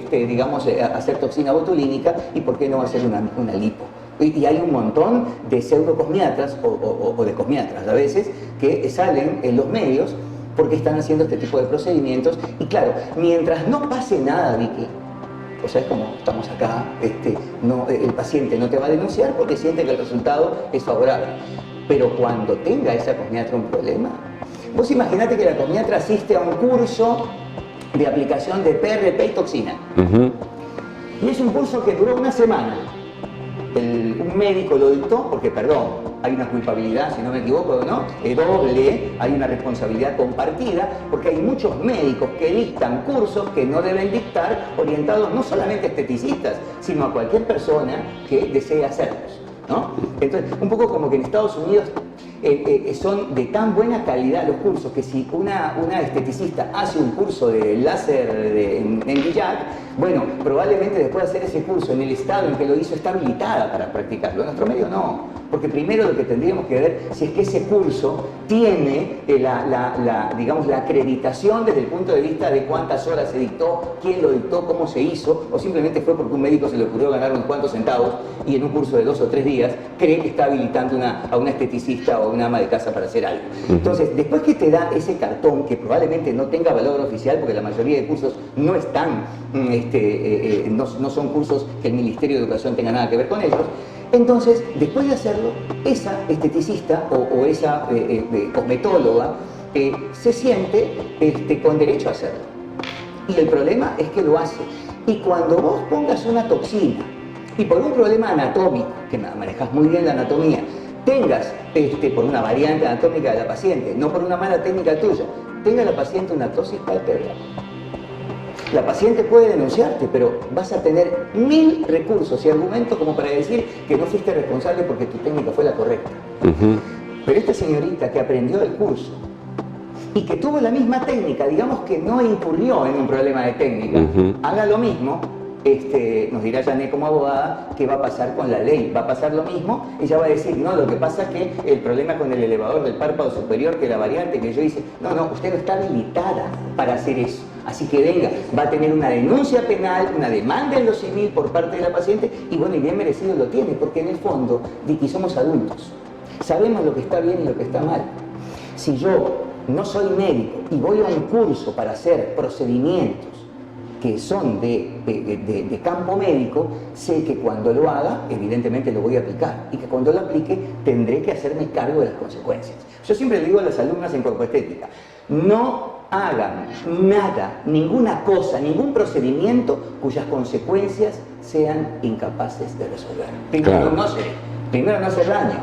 D: digamos, hacer toxina botulínica y por qué no hacer una lipo. Y hay un montón de pseudocosmiatras o de cosmiatras a veces que salen en los medios porque están haciendo este tipo de procedimientos. Y claro, mientras no pase nada, Vicky, o sea, es como estamos acá, el paciente no te va a denunciar porque siente que el resultado es favorable. Pero cuando tenga esa cosmiatra un problema, vos imaginate que la cosmiatra asiste a un curso de aplicación de PRP y toxina. Y es un curso que duró una semana. Un médico lo dictó porque, perdón, hay una culpabilidad, si no me equivoco, ¿no? Doble, hay una responsabilidad compartida, porque hay muchos médicos que dictan cursos que no deben dictar, orientados no solamente a esteticistas, sino a cualquier persona que desee hacerlos, ¿no? Entonces, un poco como que en Estados Unidos son de tan buena calidad los cursos que si una esteticista hace un curso de láser en Villac, bueno, probablemente después de hacer ese curso en el estado en que lo hizo está habilitada para practicarlo. En nuestro medio no, porque primero lo que tendríamos que ver si es que ese curso tiene digamos, la acreditación desde el punto de vista de cuántas horas se dictó, quién lo dictó, cómo se hizo, o simplemente fue porque un médico se le ocurrió ganar unos cuantos centavos y en un curso de 2 o 3 días cree que está habilitando a una esteticista o una ama de casa para hacer algo. Entonces, después que te da ese cartón, que probablemente no tenga valor oficial, porque la mayoría de cursos no están, no son cursos que el Ministerio de Educación tenga nada que ver con ellos, entonces, después de hacerlo, esa esteticista o esa cosmetóloga se siente con derecho a hacerlo. Y el problema es que lo hace. Y cuando vos pongas una toxina y por un problema anatómico, que manejas muy bien la anatomía, tengas, por una variante anatómica de la paciente, no por una mala técnica tuya, tenga la paciente una tosis pálpebra, la paciente puede denunciarte, pero vas a tener 1000 recursos y argumentos como para decir que no fuiste responsable porque tu técnica fue la correcta. Pero esta señorita que aprendió el curso y que tuvo la misma técnica, digamos que no incurrió en un problema de técnica, haga lo mismo, nos dirá Janet como abogada que va a pasar con la ley, va a pasar lo mismo, ella va a decir, no, lo que pasa es que el problema con el elevador del párpado superior, que la variante que yo hice, no, usted no está habilitada para hacer eso, así que venga, va a tener una denuncia penal, una demanda en lo civil por parte de la paciente, y bueno, y bien merecido lo tiene, porque en el fondo, Vicky, somos adultos, sabemos lo que está bien y lo que está mal. Si yo no soy médico y voy a un curso para hacer procedimientos que son de campo médico, sé que cuando lo haga, evidentemente lo voy a aplicar, y que cuando lo aplique tendré que hacerme cargo de las consecuencias. Yo siempre le digo a las alumnas en corpoestética, no hagan nada, ninguna cosa, ningún procedimiento cuyas consecuencias sean incapaces de resolver. Primero, no hacer daño.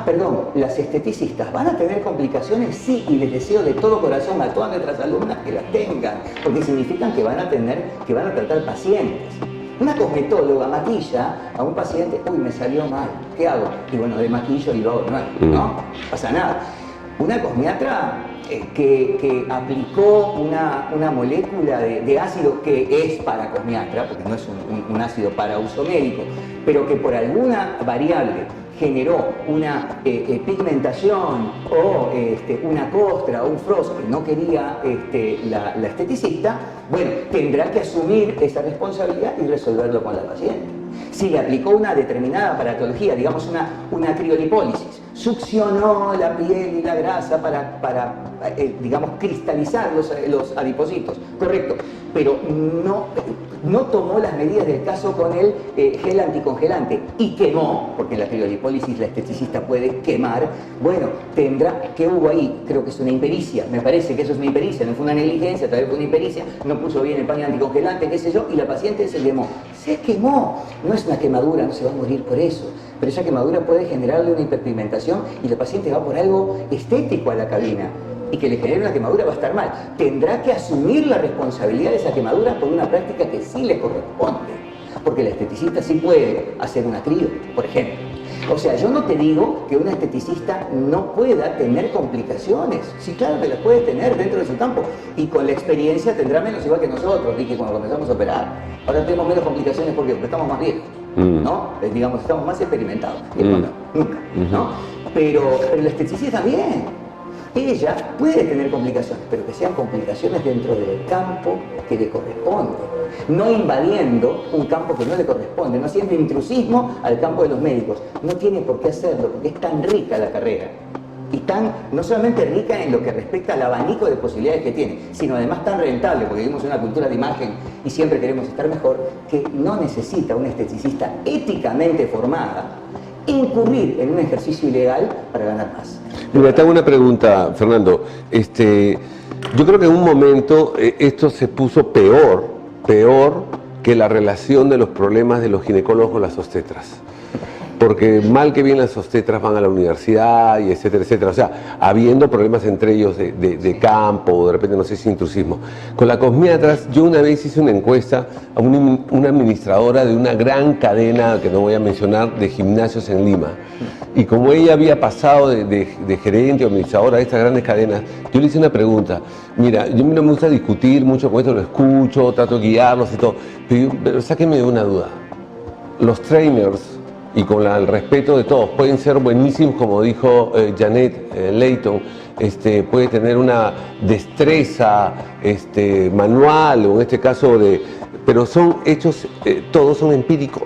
D: Perdón, las esteticistas van a tener complicaciones, sí, y les deseo de todo corazón a todas nuestras alumnas que las tengan, porque significan que van a tratar pacientes. Una cosmetóloga maquilla a un paciente, uy, me salió mal, ¿qué hago? Y bueno, de maquillo y lo hago de nuevo, no pasa nada. Una cosmiatra que aplicó una molécula de ácido que es para cosmiatra, porque no es un ácido para uso médico, pero que por alguna variable generó una pigmentación o una costra o un frost que no quería la esteticista, bueno, tendrá que asumir esa responsabilidad y resolverlo con la paciente. Si le aplicó una determinada aparatología, digamos una criolipólisis, succionó la piel y la grasa para digamos, cristalizar los adipocitos, correcto, pero no, no tomó las medidas del caso con el gel anticongelante y quemó, porque en la criolipólisis la esteticista puede quemar, bueno, tendrá, ¿qué hubo ahí? Creo que es una impericia, me parece que eso es una impericia, no fue una negligencia, tal vez fue una impericia, no puso bien el paño anticongelante, qué sé yo, y la paciente se quemó. Se quemó, no es una quemadura, no se va a morir por eso, pero esa quemadura puede generarle una hiperpigmentación y la paciente va por algo estético a la cabina y que le genere una quemadura va a estar mal. Tendrá que asumir la responsabilidad de esa quemadura por una práctica que sí le corresponde, porque la esteticista sí puede hacer una crío, por ejemplo. O sea, yo no te digo que una esteticista no pueda tener complicaciones. Sí, claro que las puede tener dentro de su campo. Y con la experiencia tendrá menos igual que nosotros, que cuando comenzamos a operar. Ahora tenemos menos complicaciones porque estamos más viejos, ¿no? Digamos, estamos más experimentados. Nunca, ¿no? Pero la esteticista también. Ella puede tener complicaciones, pero que sean complicaciones dentro del campo que le corresponde, no invadiendo un campo que no le corresponde, no haciendo intrusismo al campo de los médicos. No tiene por qué hacerlo, porque es tan rica la carrera, y tan, no solamente rica en lo que respecta al abanico de posibilidades que tiene, sino además tan rentable, porque vivimos en una cultura de imagen y siempre queremos estar mejor, que no necesita una esteticista éticamente formada incurrir en un ejercicio ilegal para ganar más.
A: Mira, te hago una pregunta, Fernando. Yo creo que en un momento esto se puso peor que la relación de los problemas de los ginecólogos con las obstetras. Porque mal que bien las obstetras van a la universidad y etcétera, etcétera. O sea, habiendo problemas entre ellos de campo, o de repente no sé si intrusismo. Con las cosmiatras, yo una vez hice una encuesta a una administradora de una gran cadena, que no voy a mencionar, de gimnasios en Lima. Y como ella había pasado de gerente o administradora de estas grandes cadenas, yo le hice una pregunta. Mira, yo no me gusta discutir mucho con esto, lo escucho, trato de guiarlos y todo. Pero sáquenme de una duda. Los trainers, y con el respeto de todos, pueden ser buenísimos, como dijo Janet Layton, puede tener una destreza manual, o en este caso pero son hechos, todos son empíricos.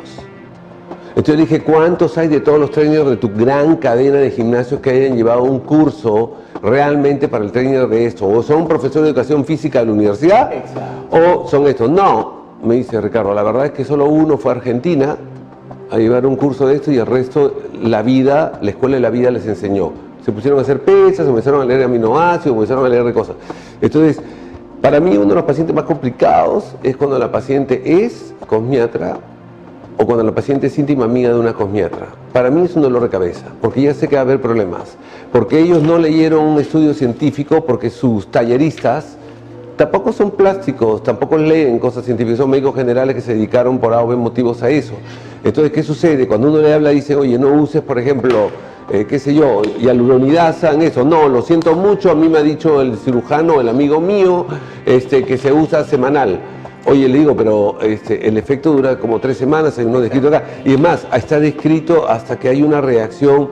A: Entonces dije, ¿cuántos hay de todos los trainers de tu gran cadena de gimnasios que hayan llevado un curso realmente para el trainer de esto? ¿O son profesores de educación física de la universidad? Exacto. ¿O son estos? No, me dice Ricardo, la verdad es que solo uno fue a Argentina a llevar un curso de esto y el resto, la escuela de la vida les enseñó. Se pusieron a hacer pesas, empezaron a leer aminoácidos, empezaron a leer de cosas. Entonces, para mí uno de los pacientes más complicados es cuando la paciente es cosmiatra o cuando la paciente es íntima amiga de una cosmiatra. Para mí es un dolor de cabeza, porque ya sé que va a haber problemas. Porque ellos no leyeron un estudio científico, porque sus talleristas tampoco son plásticos, tampoco leen cosas científicas, son médicos generales que se dedicaron por A o B motivos a eso. Entonces, ¿qué sucede? Cuando uno le habla, dice, oye, no uses, por ejemplo, qué sé yo, hialuronidasa en eso. No, lo siento mucho, a mí me ha dicho el cirujano, el amigo mío, que se usa semanal. Oye, le digo, pero el efecto dura como 3 semanas, hay uno descrito acá. Y es más, está descrito hasta que hay una reacción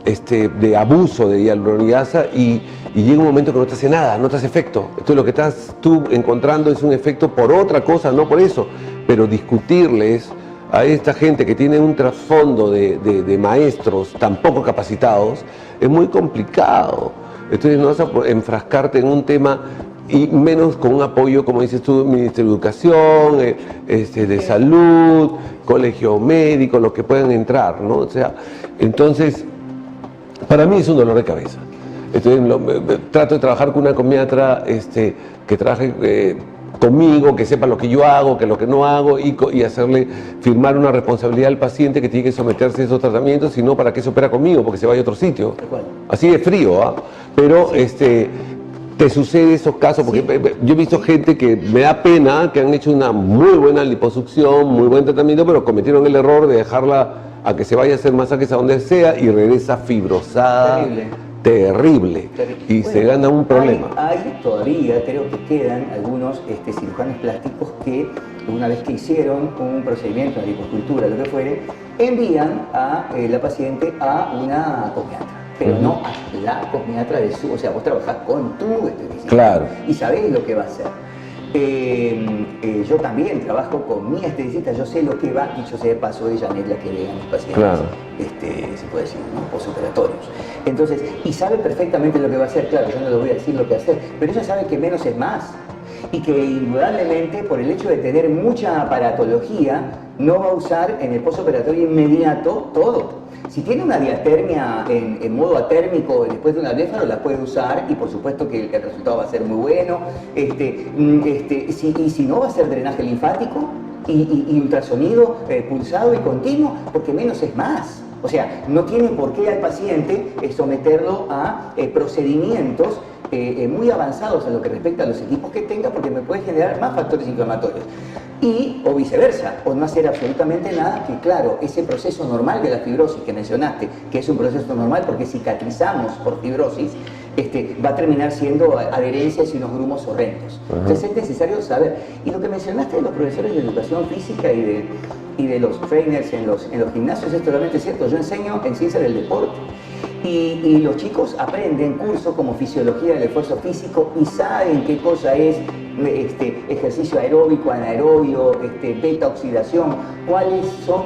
A: de abuso de hialuronidasa y llega un momento que no te hace nada, no te hace efecto. Entonces lo que estás tú encontrando es un efecto por otra cosa, no por eso. Pero discutirles a esta gente que tiene un trasfondo de maestros tan poco capacitados es muy complicado. Entonces no vas a enfrascarte en un tema y menos con un apoyo, como dices tú, Ministerio de Educación, de Salud, Colegio Médico, los que puedan entrar, ¿no? O sea, entonces, para mí es un dolor de cabeza. Entonces, trato de trabajar con una cosmiatra que trabaje conmigo, que sepa lo que yo hago, que lo que no hago, y hacerle firmar una responsabilidad al paciente que tiene que someterse a esos tratamientos, y no para que se opera conmigo, porque se vaya a otro sitio. Así de frío, ¿ah? Pero te sucede esos casos, porque yo he visto gente que me da pena, que han hecho una muy buena liposucción, muy buen tratamiento, pero cometieron el error de dejarla a que se vaya a hacer masajes a donde sea y regresa fibrosada. Terrible. Y bueno, se gana un problema.
D: Hay todavía, creo que quedan algunos cirujanos plásticos que una vez que hicieron un procedimiento de liposcultura, lo que fuere, envían a la paciente a una cosmiatra, pero no a la cosmiatra de su, o sea, vos trabajás con tu esteticista.
A: Claro.
D: Y sabés lo que va a hacer. Yo también trabajo con mi esteticista, yo sé lo que va, dicho sea de paso, ella es la que ve a mis pacientes,
A: claro.
D: Se puede decir, ¿no? Posoperatorios. Entonces, y sabe perfectamente lo que va a hacer, claro, yo no le voy a decir lo que hacer, pero ella sabe que menos es más. y que indudablemente por el hecho de tener mucha aparatología no va a usar en el postoperatorio inmediato todo. Si tiene una diatermia en modo atérmico después de una blefaro, la puede usar y por supuesto que el resultado va a ser muy bueno. Y si no, va a ser drenaje linfático y ultrasonido pulsado y continuo, porque menos es más. O sea, no tiene por qué al paciente someterlo a procedimientos muy avanzados en lo que respecta a los equipos que tenga, porque me puede generar más factores inflamatorios. O viceversa, o no hacer absolutamente nada, que claro, ese proceso normal de la fibrosis que mencionaste, que es un proceso normal porque cicatrizamos por fibrosis, va a terminar siendo adherencias y unos grumos horrendos. Entonces es necesario saber. Y lo que mencionaste de los profesores de educación física y de los trainers en los gimnasios es totalmente cierto. Yo enseño en ciencia del deporte. Y los chicos aprenden cursos como fisiología del esfuerzo físico y saben qué cosa es ejercicio aeróbico, anaerobio, beta oxidación, cuáles son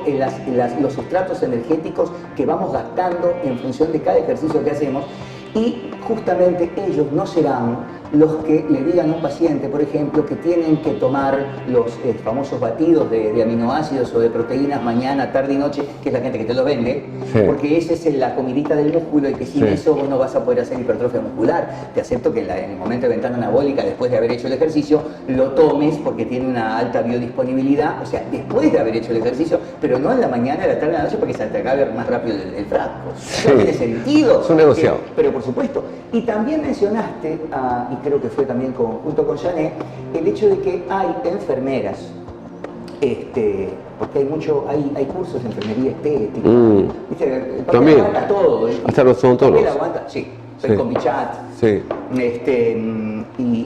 D: los sustratos energéticos que vamos gastando en función de cada ejercicio que hacemos. Y justamente ellos no serán los que le digan a un paciente, por ejemplo, que tienen que tomar los famosos batidos de aminoácidos o de proteínas mañana, tarde y noche, que es la gente que te lo vende, porque esa es la comidita del músculo y que sin eso vos no vas a poder hacer hipertrofia muscular. Te acepto que en el momento de ventana anabólica, después de haber hecho el ejercicio, lo tomes porque tiene una alta biodisponibilidad, o sea, después de haber hecho el ejercicio, pero no en la mañana, en la tarde, en la noche, porque se te acabe más rápido el frasco. No tiene sentido.
A: Es un negociado.
D: Pero por supuesto. Y también mencionaste, y creo que fue también junto con Janet, el hecho de que hay enfermeras, porque hay cursos de enfermería estética, ¿viste? El papel
A: también
D: aguanta todo.
A: Hasta los odontólogos.
D: El papel aguanta, sí. El Combichat.
A: Sí.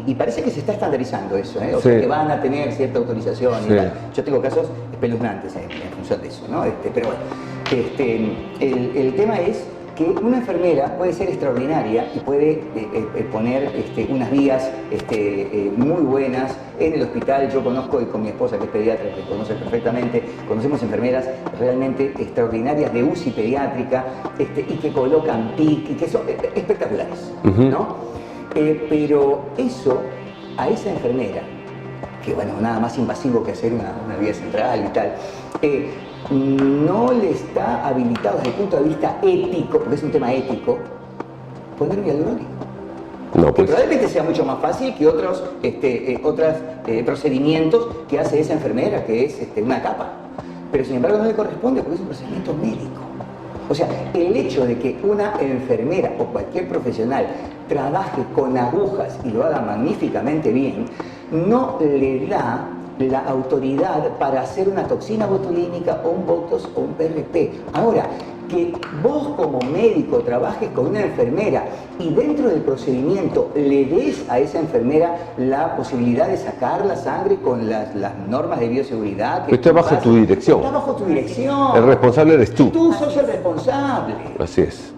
D: Y parece que se está estandarizando eso, o sea que van a tener cierta autorización y tal. Yo tengo casos espeluznantes en función de eso, ¿no? Pero bueno, el tema es que una enfermera puede ser extraordinaria y puede poner unas vías muy buenas en el hospital. Yo conozco, y con mi esposa que es pediatra, que conoce perfectamente, conocemos enfermeras realmente extraordinarias de UCI pediátrica y que colocan PIC y que son espectaculares, ¿no? Pero eso, a esa enfermera, que bueno, nada más invasivo que hacer una vía central y tal, no le está habilitado desde el punto de vista ético, porque es un tema ético, poner un hialurónico.
A: No, pues.
D: Que probablemente sea mucho más fácil que otros procedimientos que hace esa enfermera, que es una capa. Pero sin embargo no le corresponde porque es un procedimiento médico. O sea, el hecho de que una enfermera o cualquier profesional trabaje con agujas y lo haga magníficamente bien, no le da la autoridad para hacer una toxina botulínica o un Botox o un PRP. Ahora, que vos como médico trabajes con una enfermera y dentro del procedimiento le des a esa enfermera la posibilidad de sacar la sangre con las normas de bioseguridad. Que
A: está bajo tu dirección.
D: Está bajo tu dirección.
A: El responsable eres tú.
D: Tú sos el responsable.
A: Así es.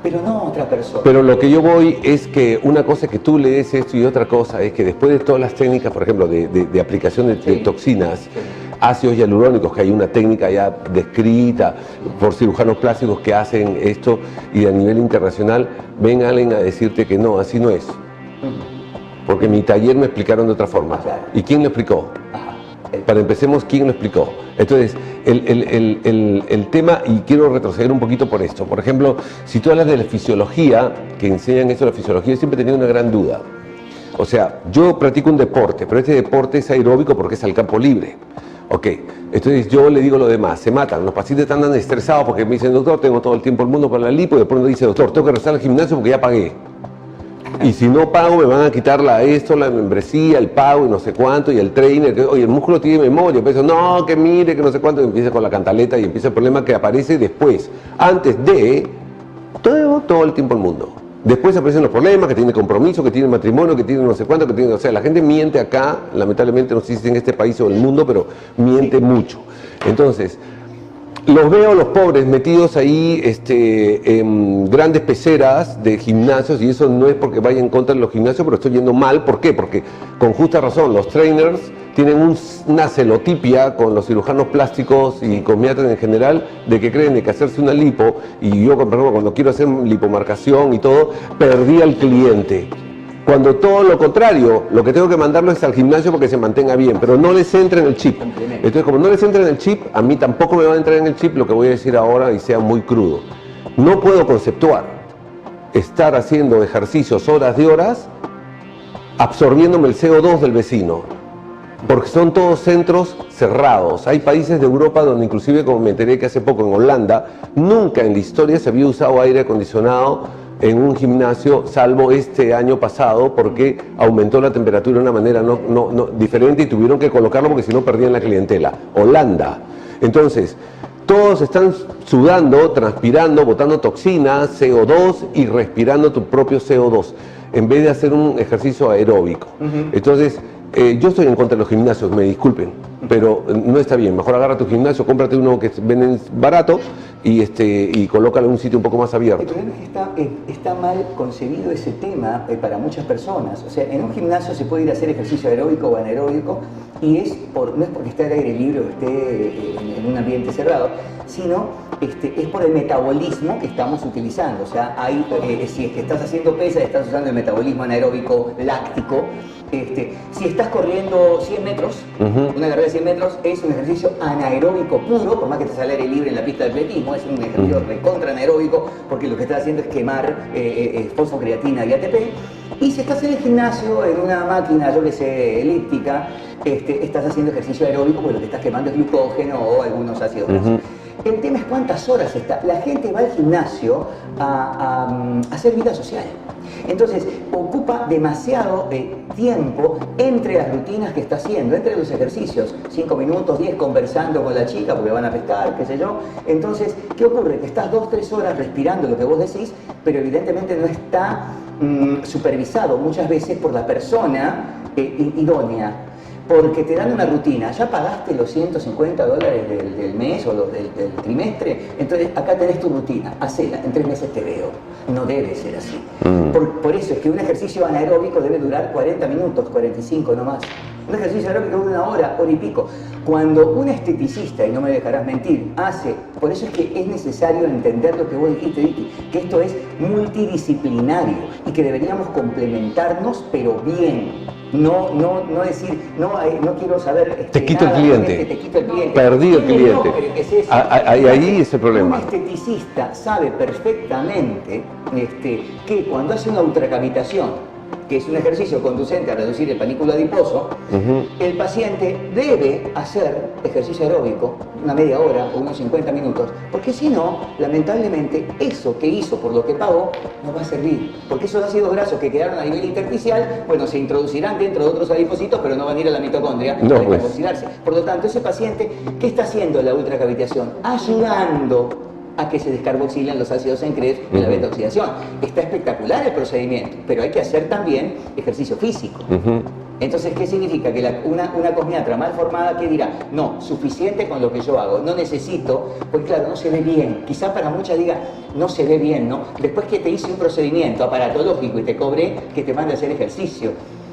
D: Pero no otra persona.
A: Pero lo que yo voy es que una cosa es que tú le des esto y otra cosa es que después de todas las técnicas, por ejemplo, de aplicación de toxinas, ácidos hialurónicos, que hay una técnica ya descrita por cirujanos plásticos que hacen esto y a nivel internacional, ven alguien a decirte que no, así no es. Porque en mi taller me explicaron de otra forma.
D: Claro.
A: ¿Y quién lo explicó? Para empecemos, ¿quién lo explicó? Entonces, el tema, y quiero retroceder un poquito por esto, por ejemplo, si tú hablas de la fisiología, que enseñan eso de la fisiología, yo siempre he tenido una gran duda. O sea, yo practico un deporte, pero este deporte es aeróbico porque es al campo libre. Ok, entonces yo le digo lo demás, se matan, los pacientes están estresados porque me dicen, doctor, tengo todo el tiempo del mundo para la lipo, y de pronto dice, doctor, tengo que regresar al gimnasio porque ya pagué. Y si no pago me van a quitar la membresía, el pago y no sé cuánto, y el trainer, que, oye, el músculo tiene memoria, pero no, que mire, que no sé cuánto, y empieza con la cantaleta y empieza el problema que aparece después, antes de todo el tiempo del mundo. Después aparecen los problemas, que tiene compromiso, que tiene matrimonio, que tiene no sé cuánto, que tiene, o sea, la gente miente acá, lamentablemente, no sé si en este país o en el mundo, pero miente mucho. Entonces, los veo los pobres metidos ahí en grandes peceras de gimnasios, y eso no es porque vaya en contra de los gimnasios, pero estoy yendo mal. ¿Por qué? Porque con justa razón los trainers tienen una celotipia con los cirujanos plásticos y con pediatras en general, de que creen de que hacerse una lipo, y yo, por ejemplo, cuando quiero hacer lipomarcación y todo, perdí al cliente. Cuando todo lo contrario, lo que tengo que mandarlo es al gimnasio porque se mantenga bien, pero no les entre en el chip. Entonces, como no les entra en el chip, a mí tampoco me va a entrar en el chip lo que voy a decir ahora y sea muy crudo. No puedo conceptuar estar haciendo ejercicios horas de horas absorbiéndome el CO2 del vecino, porque son todos centros cerrados. Hay países de Europa donde inclusive, como me enteré que hace poco en Holanda, nunca en la historia se había usado aire acondicionado en un gimnasio, salvo este año pasado, porque aumentó la temperatura de una manera diferente y tuvieron que colocarlo porque si no perdían la clientela. Holanda. Entonces, todos están sudando, transpirando, botando toxinas, CO2 y respirando tu propio CO2, en vez de hacer un ejercicio aeróbico. Entonces, yo estoy en contra de los gimnasios, me disculpen, pero no está bien. Mejor agarra tu gimnasio, cómprate uno que venden barato y colócalo en un sitio un poco más abierto.
D: El problema es que está mal concebido ese tema para muchas personas. O sea, en un gimnasio se puede ir a hacer ejercicio aeróbico o anaeróbico y no es porque esté al aire libre o esté en un ambiente cerrado, sino es por el metabolismo que estamos utilizando. O sea, si es que estás haciendo pesas, estás usando el metabolismo anaeróbico láctico. Si estás corriendo 100 metros, una carrera de 100 metros es un ejercicio anaeróbico puro, por más que estés al aire libre en la pista de atletismo, es un ejercicio recontra anaeróbico porque lo que estás haciendo es quemar fosfocreatina y ATP. Y si estás en el gimnasio, en una máquina, yo que sé, elíptica, estás haciendo ejercicio aeróbico porque lo que estás quemando es glucógeno o algunos ácidos grasos. El tema es cuántas horas está. La gente va al gimnasio a hacer vida social. Entonces, ocupa demasiado tiempo entre las rutinas que está haciendo, entre los ejercicios. 5 minutos, 10 conversando con la chica porque van a pescar, qué sé yo. Entonces, ¿qué ocurre? Que estás 2-3 horas respirando lo que vos decís, pero evidentemente no está supervisado muchas veces por la persona idónea. Porque te dan una rutina, ya pagaste los $150 del mes o del trimestre, entonces acá tenés tu rutina, hacela, en 3 meses te veo. No debe ser así. Por eso es que un ejercicio anaeróbico debe durar 40 minutos, 45 no más. Un ejercicio aeróbico de 1 hora, hora y pico. Cuando un esteticista, y no me dejarás mentir, por eso es que es necesario entender lo que vos dijiste, Vicky, que esto es multidisciplinario y que deberíamos complementarnos, pero bien. No decir, no quiero saber...
A: Te quito el cliente.
D: Te quito el cliente.
A: Perdí el cliente. Ahí es el problema.
D: Un esteticista sabe perfectamente que cuando hace una ultracavitación, que es un ejercicio conducente a reducir el panículo adiposo, el paciente debe hacer ejercicio aeróbico una media hora o unos 50 minutos, porque si no, lamentablemente, eso que hizo por lo que pagó no va a servir, porque esos ácidos grasos que quedaron a nivel intersticial, bueno, se introducirán dentro de otros adipocitos, pero no van a ir a la mitocondria para descarboxilarse. Por lo tanto, ese paciente, ¿qué está haciendo la ultracavitación? Ayudando a que se descarboxilen los ácidos en CREF en la beta-oxidación. Está espectacular el procedimiento, pero hay que hacer también ejercicio físico. Entonces, ¿qué significa? Que una cosmiatra mal formada, ¿qué dirá? No, suficiente con lo que yo hago, no necesito, pues claro, no se ve bien. Quizá para muchas diga, no se ve bien, ¿no? Después que te hice un procedimiento aparatológico y te cobré, que te mande a hacer ejercicio.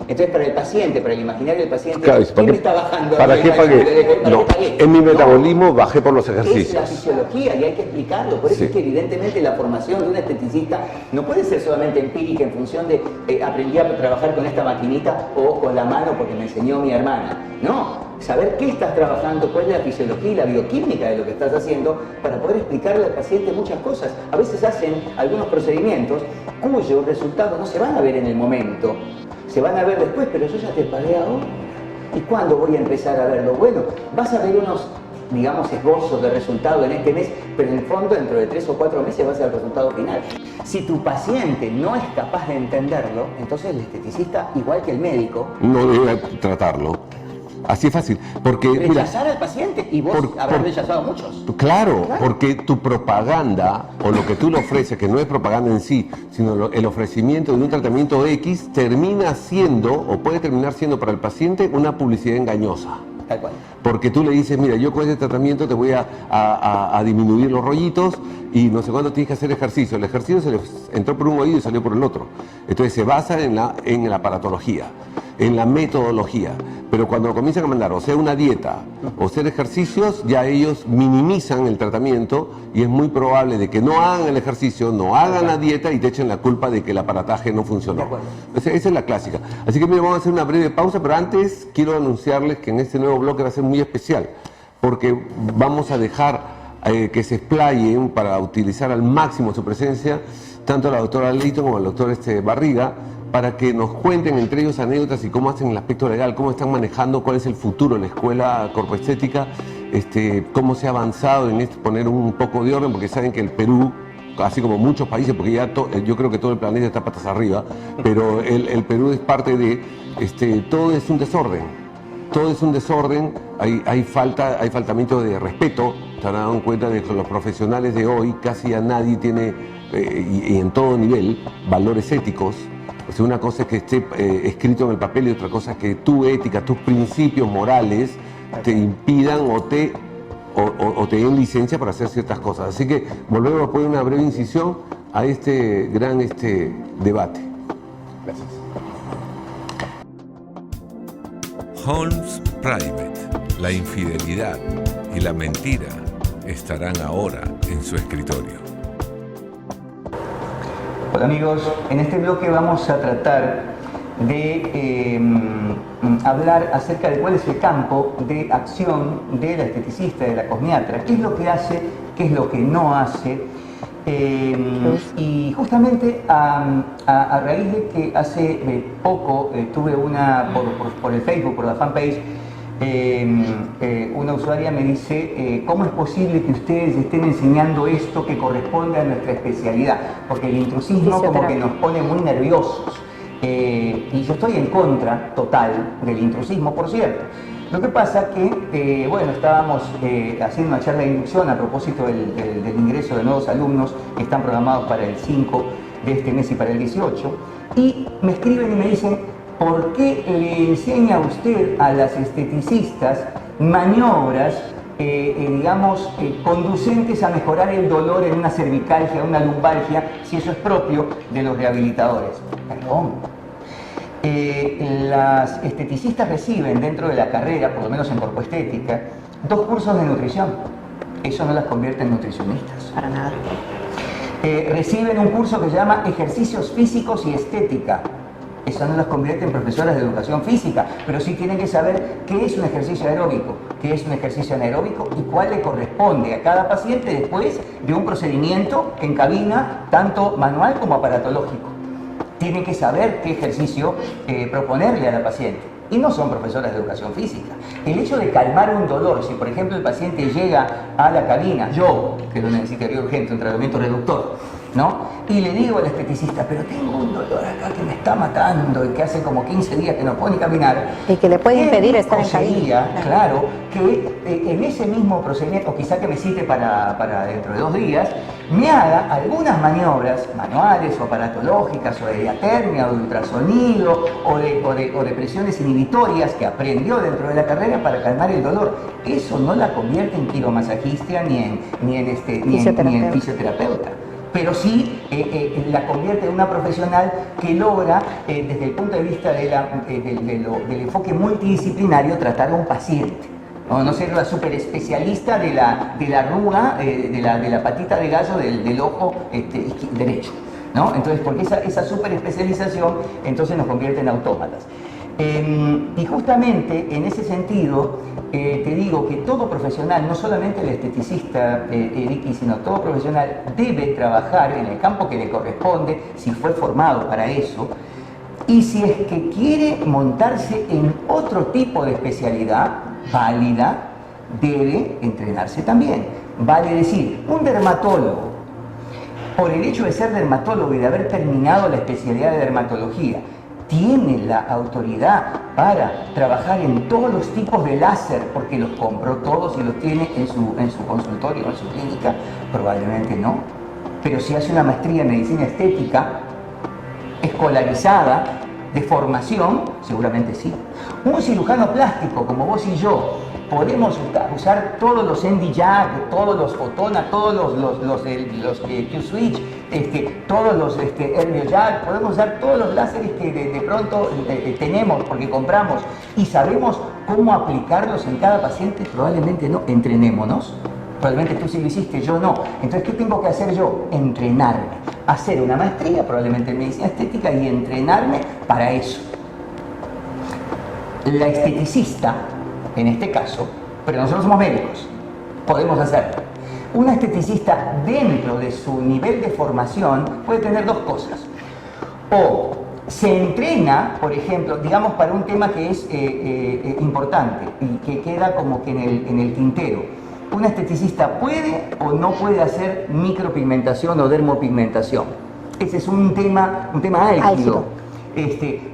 D: Entonces, para el paciente, para el imaginario del paciente,
A: claro,
D: ¿quién me está bajando?
A: ¿Para qué pagué? No, en mi metabolismo bajé por los ejercicios.
D: Es la fisiología y hay que explicarlo. Por eso es que evidentemente la formación de un esteticista no puede ser solamente empírica en función de aprendí a trabajar con esta maquinita o con la mano porque me enseñó mi hermana. No, saber qué estás trabajando, cuál es la fisiología y la bioquímica de lo que estás haciendo para poder explicarle al paciente muchas cosas. A veces hacen algunos procedimientos cuyos resultados no se van a ver en el momento. Se van a ver después, pero yo ya te pagué ahora. ¿Y cuándo voy a empezar a verlo? Bueno, vas a ver unos, digamos, esbozos de resultado en este mes, pero en el fondo, dentro de 3 o 4 meses va a ser el resultado final. Si tu paciente no es capaz de entenderlo, entonces el esteticista, igual que el médico,
A: no debe tratarlo. Así es fácil, porque
D: rechazar al paciente, y vos habrás rechazado a muchos.
A: Claro, porque tu propaganda o lo que tú le ofreces, que no es propaganda en sí, sino el ofrecimiento de un tratamiento X, termina siendo o puede terminar siendo para el paciente una publicidad engañosa.
D: Tal cual.
A: Porque tú le dices, mira, yo con este tratamiento te voy a disminuir los rollitos y no sé cuándo tienes que hacer ejercicio. El ejercicio se le entró por un oído y salió por el otro. Entonces se basa en la aparatología, en la metodología. pero cuando comienzan a mandar o sea una dieta o hacer ejercicios, ya ellos minimizan el tratamiento y es muy probable de que no hagan el ejercicio, no hagan la dieta y te echen la culpa de que el aparataje no funcionó. Esa es la clásica. Así que mira, vamos a hacer una breve pausa, pero antes quiero anunciarles que en este nuevo bloque va a ser muy especial, porque vamos a dejar que se explayen para utilizar al máximo su presencia, tanto la doctora Leighton como el doctor Barriga, para que nos cuenten entre ellos anécdotas y cómo hacen el aspecto legal, cómo están manejando, cuál es el futuro de la escuela corpoestética, cómo se ha avanzado en poner un poco de orden, porque saben que el Perú, así como muchos países, porque ya yo creo que todo el planeta está patas arriba, pero el Perú es parte de, todo es un desorden, todo es un desorden, hay faltamiento de respeto, se han dado cuenta de que los profesionales de hoy casi a nadie tiene, y en todo nivel, valores éticos. O sea, una cosa es que esté escrito en el papel y otra cosa es que tu ética, tus principios morales te impidan o te den licencia para hacer ciertas cosas. Así que volvemos después de una breve incisión a este gran debate. Gracias.
B: Holmes Private, la infidelidad y la mentira estarán ahora en su escritorio.
D: Hola amigos, en este bloque vamos a tratar de hablar acerca de cuál es el campo de acción de la esteticista, de la cosmiatra, qué es lo que hace, qué es lo que no hace, y justamente a raíz de que hace poco tuve por el Facebook, por la fanpage, una usuaria me dice ¿cómo es posible que ustedes estén enseñando esto que corresponde a nuestra especialidad? Porque el intrusismo como que nos pone muy nerviosos, y yo estoy en contra total del intrusismo, por cierto. Lo que pasa que, bueno, estábamos haciendo una charla de inducción a propósito del ingreso de nuevos alumnos que están programados para el 5 de este mes y para el 18, y me escriben y me dicen: ¿por qué le enseña usted a las esteticistas maniobras, digamos, conducentes a mejorar el dolor en una cervicalgia, una lumbalgia, si eso es propio de los rehabilitadores? Perdón. Las esteticistas reciben dentro de la carrera, por lo menos en corpoestética, 2 cursos de nutrición. Eso no las convierte en nutricionistas.
C: Para nada.
D: Reciben un curso que se llama Ejercicios Físicos y Estética. Eso no las convierte en profesoras de educación física, pero sí tienen que saber qué es un ejercicio aeróbico, qué es un ejercicio anaeróbico y cuál le corresponde a cada paciente después de un procedimiento en cabina, tanto manual como aparatológico. Tienen que saber qué ejercicio proponerle a la paciente. Y no son profesoras de educación física. El hecho de calmar un dolor, si por ejemplo el paciente llega a la cabina, yo, que lo necesitaría urgente, un tratamiento reductor, ¿no? Y le digo al esteticista, pero tengo un dolor acá que me está matando y que hace como 15 días que no puedo ni caminar.
C: Y que le puede impedir estar en cabina.
D: Claro, que en ese mismo procedimiento, o quizá que me cite para dentro de 2 días, me haga algunas maniobras manuales o aparatológicas o de diatermia o de ultrasonido o de presiones inhibitorias que aprendió dentro de la carrera para calmar el dolor. Eso no la convierte en quiromasajista ni en fisioterapeuta. Pero sí la convierte en una profesional que logra, desde el punto de vista del enfoque multidisciplinario, tratar a un paciente. No ser la super especialista de la arruga, de la patita de gallo del ojo derecho, ¿no? Entonces, porque esa super especialización entonces nos convierte en autómatas. Y justamente en ese sentido, te digo que todo profesional, no solamente el esteticista, Ricky, sino todo profesional debe trabajar en el campo que le corresponde, si fue formado para eso, y si es que quiere montarse en otro tipo de especialidad válida, debe entrenarse también. Vale decir, un dermatólogo, por el hecho de ser dermatólogo y de haber terminado la especialidad de dermatología, tiene la autoridad para trabajar en todos los tipos de láser, porque los compró todos y los tiene en su consultorio, en su clínica. Probablemente no. Pero si hace una maestría en medicina estética, escolarizada, de formación, seguramente sí. Un cirujano plástico como vos y yo, podemos usar todos los ND Jack, todos los Fotona, todos los Q-Switch, todos los Herbio Jack, podemos usar todos los láseres que de pronto tenemos porque compramos y sabemos cómo aplicarlos en cada paciente. Probablemente no. Entrenémonos. Probablemente tú sí lo hiciste, yo no. Entonces, ¿qué tengo que hacer yo? Entrenarme. Hacer una maestría, probablemente en medicina estética, y entrenarme para eso. La esteticista, en este caso, pero nosotros somos médicos, podemos hacerlo. Una esteticista, dentro de su nivel de formación, puede tener dos cosas. O se entrena, por ejemplo, digamos, para un tema que es importante y que queda como que en el tintero. Una esteticista puede o no puede hacer micropigmentación o dermopigmentación. Ese es un tema álgido.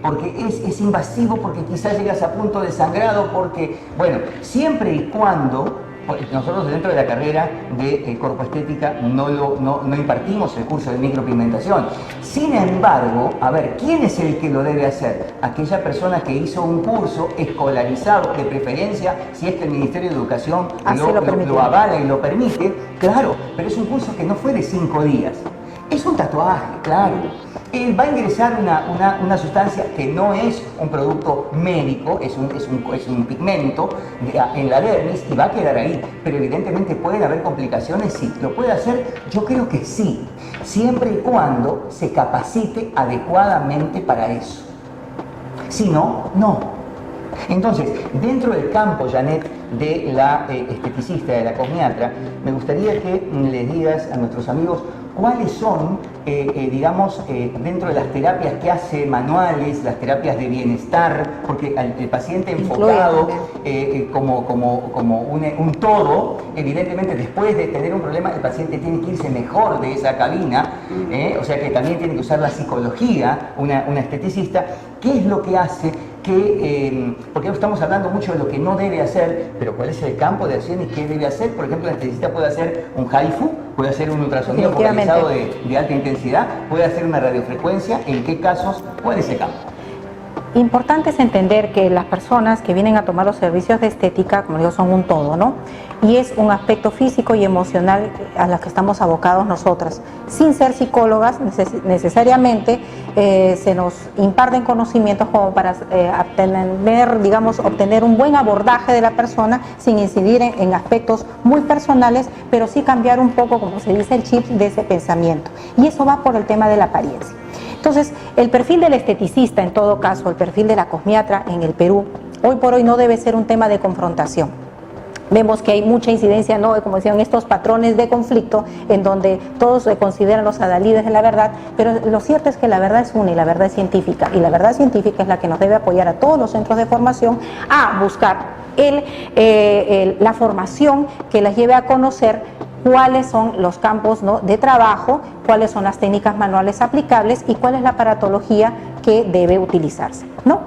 D: Porque es invasivo, porque quizás llegas a punto de sangrado, porque, bueno, siempre y cuando, nosotros dentro de la carrera de corpoestética no impartimos el curso de micropigmentación. Sin embargo, a ver, ¿quién es el que lo debe hacer? Aquella persona que hizo un curso escolarizado, de preferencia, si es que el Ministerio de Educación lo avala y lo permite, claro, pero es un curso que no fue de 5 días. Es un tatuaje, claro. Él va a ingresar una sustancia que no es un producto médico, es un pigmento en la dermis y va a quedar ahí. Pero evidentemente pueden haber complicaciones, sí. ¿Lo puede hacer? Yo creo que sí, siempre y cuando se capacite adecuadamente para eso. Si no, no. Entonces, dentro del campo, Janet, de la esteticista, de la cosmiatra, me gustaría que les digas a nuestros amigos cuáles son, digamos, dentro de las terapias que hace manuales, las terapias de bienestar, porque el paciente enfocado como un todo, evidentemente después de tener un problema, el paciente tiene que irse mejor de esa cabina, o sea que también tiene que usar la psicología, una esteticista. ¿Qué es lo que hace porque estamos hablando mucho de lo que no debe hacer, pero cuál es el campo de acción y qué debe hacer? Por ejemplo, la esteticista puede hacer un HIFU, puede hacer un ultrasonido focalizado de alta intensidad, puede hacer una radiofrecuencia. ¿En qué casos? ¿Cuál es el campo?
C: Importante es entender que las personas que vienen a tomar los servicios de estética, como digo, son un todo, ¿no? Y es un aspecto físico y emocional a los que estamos abocados nosotras. Sin ser psicólogas, necesariamente se nos imparten conocimientos como para obtener un buen abordaje de la persona sin incidir en aspectos muy personales, pero sí cambiar un poco, como se dice, el chip de ese pensamiento. Y eso va por el tema de la apariencia. Entonces, el perfil del esteticista, en todo caso, el perfil de la cosmiatra en el Perú, hoy por hoy no debe ser un tema de confrontación. Vemos que hay mucha incidencia, ¿no?, como decían, estos patrones de conflicto en donde todos se consideran los adalides de la verdad, pero lo cierto es que la verdad es una y la verdad es científica, y la verdad científica es la que nos debe apoyar a todos los centros de formación a buscar la formación que las lleve a conocer cuáles son los campos, ¿no?, de trabajo, cuáles son las técnicas manuales aplicables y cuál es la aparatología que debe utilizarse, ¿no?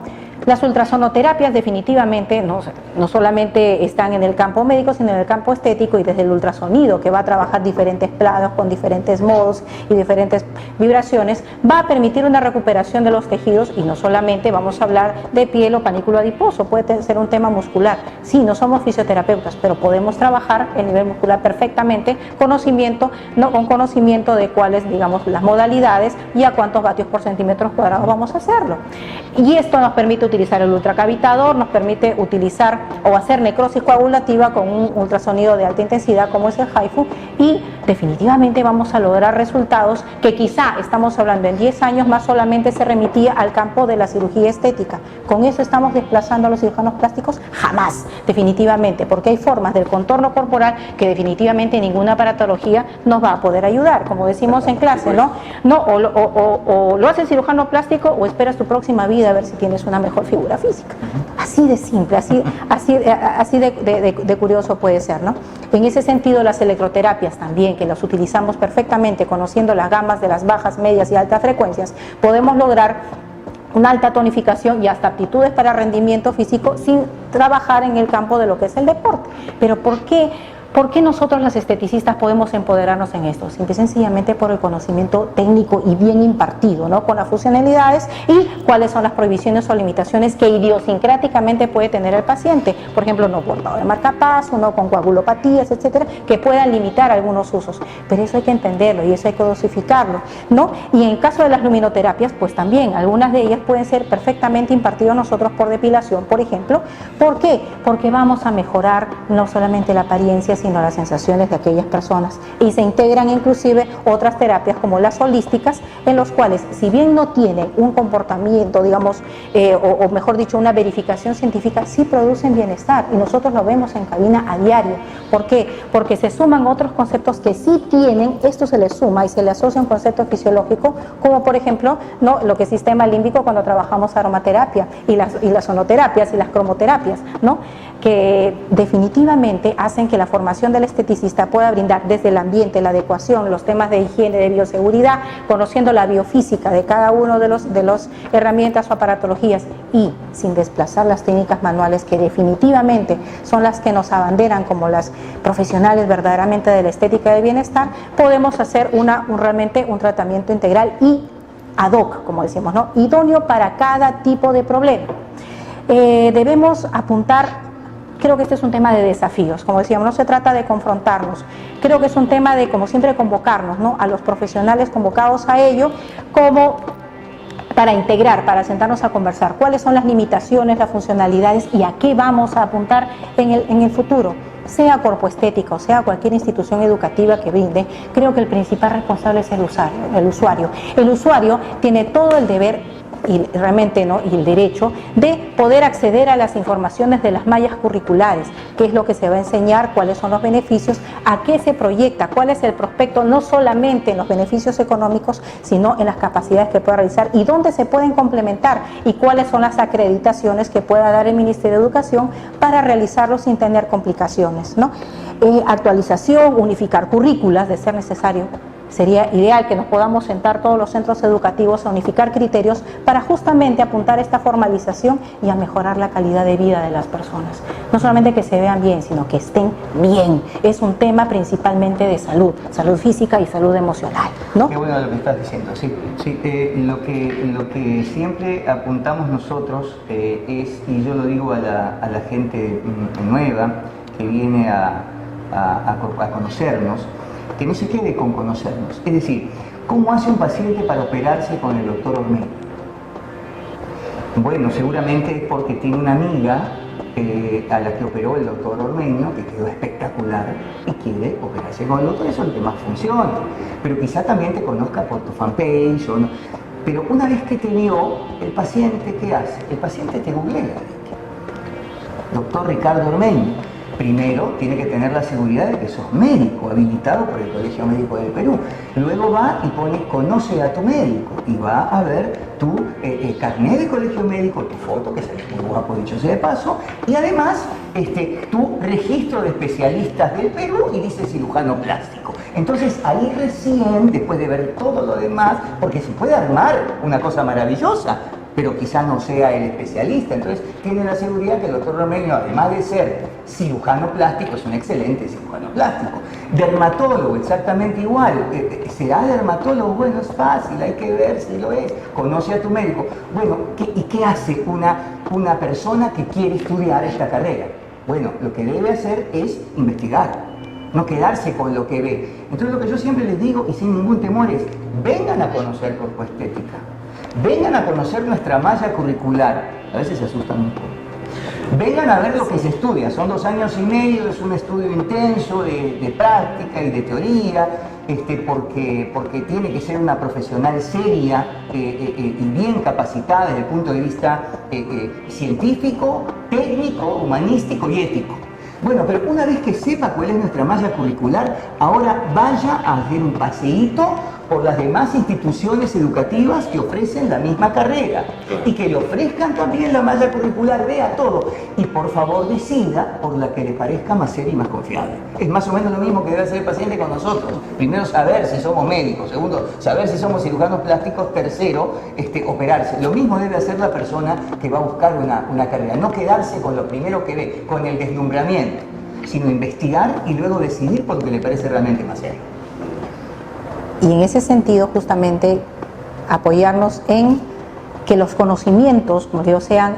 C: Las ultrasonoterapias definitivamente no solamente están en el campo médico, sino en el campo estético, y desde el ultrasonido, que va a trabajar diferentes planos con diferentes modos y diferentes vibraciones, va a permitir una recuperación de los tejidos, y no solamente vamos a hablar de piel o panículo adiposo, puede ser un tema muscular. Sí, no somos fisioterapeutas, pero podemos trabajar el nivel muscular perfectamente, con conocimiento de cuáles, digamos, las modalidades y a cuántos vatios por centímetros cuadrados vamos a hacerlo. Y esto nos permite utilizar el ultracavitador, nos permite utilizar o hacer necrosis coagulativa con un ultrasonido de alta intensidad como es el HIFU, y definitivamente vamos a lograr resultados que quizá estamos hablando en 10 años más solamente se remitía al campo de la cirugía estética. ¿Con eso estamos desplazando a los cirujanos plásticos? Jamás, definitivamente, porque hay formas del contorno corporal que definitivamente ninguna aparatología nos va a poder ayudar, como decimos en clase, ¿no? O lo hace el cirujano plástico o esperas tu próxima vida a ver si tienes una mejor figura física. Así de simple, así de curioso puede ser, ¿no? En ese sentido, las electroterapias también, que las utilizamos perfectamente, conociendo las gamas de las bajas, medias y altas frecuencias, podemos lograr una alta tonificación y hasta aptitudes para rendimiento físico sin trabajar en el campo de lo que es el deporte. ¿Pero por qué ¿Por qué nosotros las esteticistas podemos empoderarnos en esto? Simple y sencillamente por el conocimiento técnico y bien impartido, ¿no? Con las funcionalidades y cuáles son las prohibiciones o limitaciones que idiosincráticamente puede tener el paciente. Por ejemplo, no portado de marcapaso, no con coagulopatías, etcétera, que puedan limitar algunos usos. Pero eso hay que entenderlo y eso hay que dosificarlo, ¿no? Y en el caso de las luminoterapias, pues también algunas de ellas pueden ser perfectamente impartidas nosotros por depilación, por ejemplo. ¿Por qué? Porque vamos a mejorar no solamente la apariencia, sino las sensaciones de aquellas personas, y se integran inclusive otras terapias como las holísticas, en los cuales, si bien no tienen un comportamiento, digamos, o mejor dicho, una verificación científica, sí producen bienestar, y nosotros lo vemos en cabina a diario. ¿Por qué? Porque se suman otros conceptos que sí tienen, esto se le suma y se le asocia un concepto fisiológico, como por ejemplo, ¿no?, lo que es sistema límbico cuando trabajamos aromaterapia y las sonoterapias y las cromoterapias, ¿no?, que definitivamente hacen que la formación del esteticista pueda brindar desde el ambiente, la adecuación, los temas de higiene, de bioseguridad, conociendo la biofísica de cada uno de los herramientas o aparatologías, y sin desplazar las técnicas manuales, que definitivamente son las que nos abanderan como las profesionales verdaderamente de la estética del bienestar. Podemos hacer realmente un tratamiento integral y ad hoc, como decimos, ¿no?, idóneo para cada tipo de problema. Debemos apuntar. Creo que este es un tema de desafíos, como decíamos, no se trata de confrontarnos, creo que es un tema de, como siempre, convocarnos, ¿no?, a los profesionales convocados a ello, como para integrar, para sentarnos a conversar cuáles son las limitaciones, las funcionalidades y a qué vamos a apuntar en el futuro. Sea Corpo Estética o sea cualquier institución educativa que brinde, creo que el principal responsable es el usuario. El usuario tiene todo el deber y realmente, ¿no?, y el derecho de poder acceder a las informaciones de las mallas curriculares, qué es lo que se va a enseñar, cuáles son los beneficios, a qué se proyecta, cuál es el prospecto, no solamente en los beneficios económicos, sino en las capacidades que pueda realizar y dónde se pueden complementar, y cuáles son las acreditaciones que pueda dar el Ministerio de Educación para realizarlo sin tener complicaciones, ¿no? Actualización, unificar currículas de ser necesario. Sería ideal que nos podamos sentar todos los centros educativos a unificar criterios para justamente apuntar a esta formalización y a mejorar la calidad de vida de las personas. No solamente que se vean bien, sino que estén bien. Es un tema principalmente de salud física y salud emocional, ¿no?
D: Qué bueno lo que estás diciendo, sí. Lo que siempre apuntamos nosotros es, y yo lo digo a la gente nueva que viene a conocernos, que no se quede con conocernos. Es decir, ¿cómo hace un paciente para operarse con el doctor Ormeño? Bueno, seguramente es porque tiene una amiga a la que operó el doctor Ormeño, que quedó espectacular, y quiere operarse con el doctor. Eso es lo que más funciona. Pero quizá también te conozca por tu fanpage o no. Pero una vez que te vio, el paciente, ¿qué hace? El paciente te googlea. Doctor Ricardo Ormeño. Primero, tiene que tener la seguridad de que sos médico, habilitado por el Colegio Médico del Perú. Luego va y pone conoce a tu médico y va a ver tu carnet de colegio médico, tu foto, que sale muy guapo, dicho sea de paso, y además tu registro de especialistas del Perú y dice cirujano plástico. Entonces ahí recién, después de ver todo lo demás, porque se puede armar una cosa maravillosa, pero quizá no sea el especialista. Entonces tiene la seguridad que el doctor Ormeño, además de ser cirujano plástico, es un excelente cirujano plástico. Dermatólogo, exactamente igual. ¿Será dermatólogo? Bueno, es fácil, hay que ver si lo es. Conoce a tu médico. Bueno, ¿y qué hace una persona que quiere estudiar esta carrera? Bueno, lo que debe hacer es investigar, no quedarse con lo que ve. Entonces lo que yo siempre les digo, y sin ningún temor, es vengan a conocer Corpo Estética. Vengan a conocer nuestra malla curricular. A veces se asustan un poco. Vengan a ver lo que se estudia. Son 2 años y medio, es un estudio intenso de práctica y de teoría, porque tiene que ser una profesional seria y bien capacitada desde el punto de vista científico, técnico, humanístico y ético. Bueno, pero una vez que sepa cuál es nuestra malla curricular, ahora vaya a hacer un paseíto por las demás instituciones educativas que ofrecen la misma carrera y que le ofrezcan también la malla curricular, vea todo y por favor decida por la que le parezca más seria y más confiable. Es más o menos lo mismo que debe hacer el paciente con nosotros. Primero, saber si somos médicos. Segundo, saber si somos cirujanos plásticos. Tercero, operarse. Lo mismo debe hacer la persona que va a buscar una carrera. No quedarse con lo primero que ve, con el deslumbramiento. sino investigar y luego decidir por lo que le parece realmente más serio.
C: Y en ese sentido, justamente, apoyarnos en que los conocimientos, como digo, sean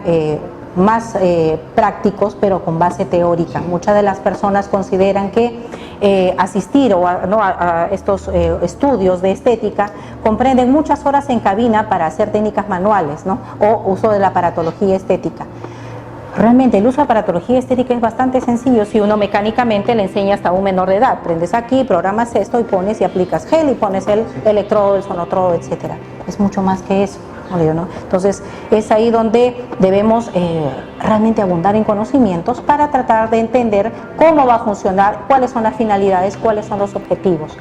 C: más prácticos, pero con base teórica. Muchas de las personas consideran que asistir a estos estudios de estética comprenden muchas horas en cabina para hacer técnicas manuales, ¿no? O uso de la aparatología estética. Realmente el uso de aparatología estética es bastante sencillo si uno mecánicamente le enseña hasta a un menor de edad. Prendes aquí, programas esto y pones y aplicas gel y pones el electrodo, el sonotrodo, etcétera. Es mucho más que eso, ¿no? Entonces es ahí donde debemos realmente abundar en conocimientos para tratar de entender cómo va a funcionar, cuáles son las finalidades, cuáles son los objetivos.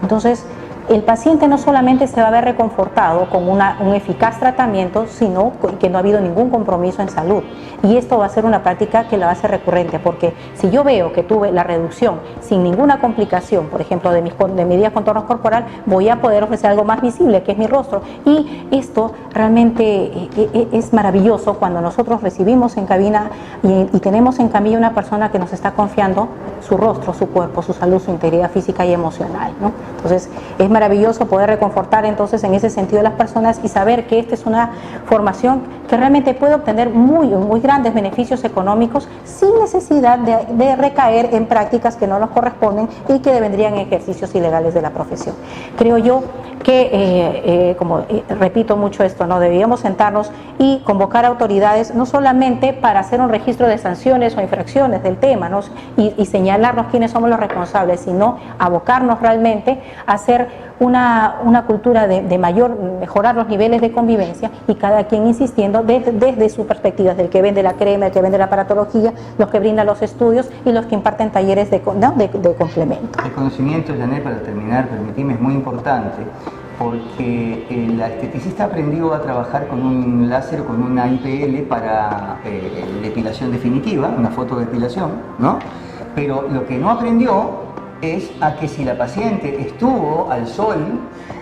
C: Entonces el paciente no solamente se va a ver reconfortado con un eficaz tratamiento, sino que no ha habido ningún compromiso en salud. Y esto va a ser una práctica que la va a hacer recurrente, porque si yo veo que tuve la reducción sin ninguna complicación, por ejemplo, de mi día contorno corporal, voy a poder ofrecer algo más visible, que es mi rostro. Y esto realmente es maravilloso cuando nosotros recibimos en cabina y tenemos en camilla una persona que nos está confiando su rostro, su cuerpo, su salud, su integridad física y emocional, ¿no? Entonces, es maravilloso poder reconfortar entonces en ese sentido a las personas y saber que esta es una formación que realmente puede obtener muy grandes beneficios económicos sin necesidad de recaer en prácticas que no nos corresponden y que vendrían en ejercicios ilegales de la profesión. Creo yo que, repito mucho esto, ¿no? Debíamos sentarnos y convocar autoridades no solamente para hacer un registro de sanciones o infracciones del tema, ¿no? y señalarnos quiénes somos los responsables, sino abocarnos realmente a hacer una cultura de mejorar los niveles de convivencia y cada quien insistiendo desde su perspectiva, del que vende la crema, el que vende la aparatología, los que brindan los estudios y los que imparten talleres de complemento.
D: El conocimiento, Janet, para terminar, permitime, es muy importante porque la esteticista aprendió a trabajar con un láser o con una IPL para depilación definitiva, una fotodepilación, ¿no? Pero lo que no aprendió es a que si la paciente estuvo al sol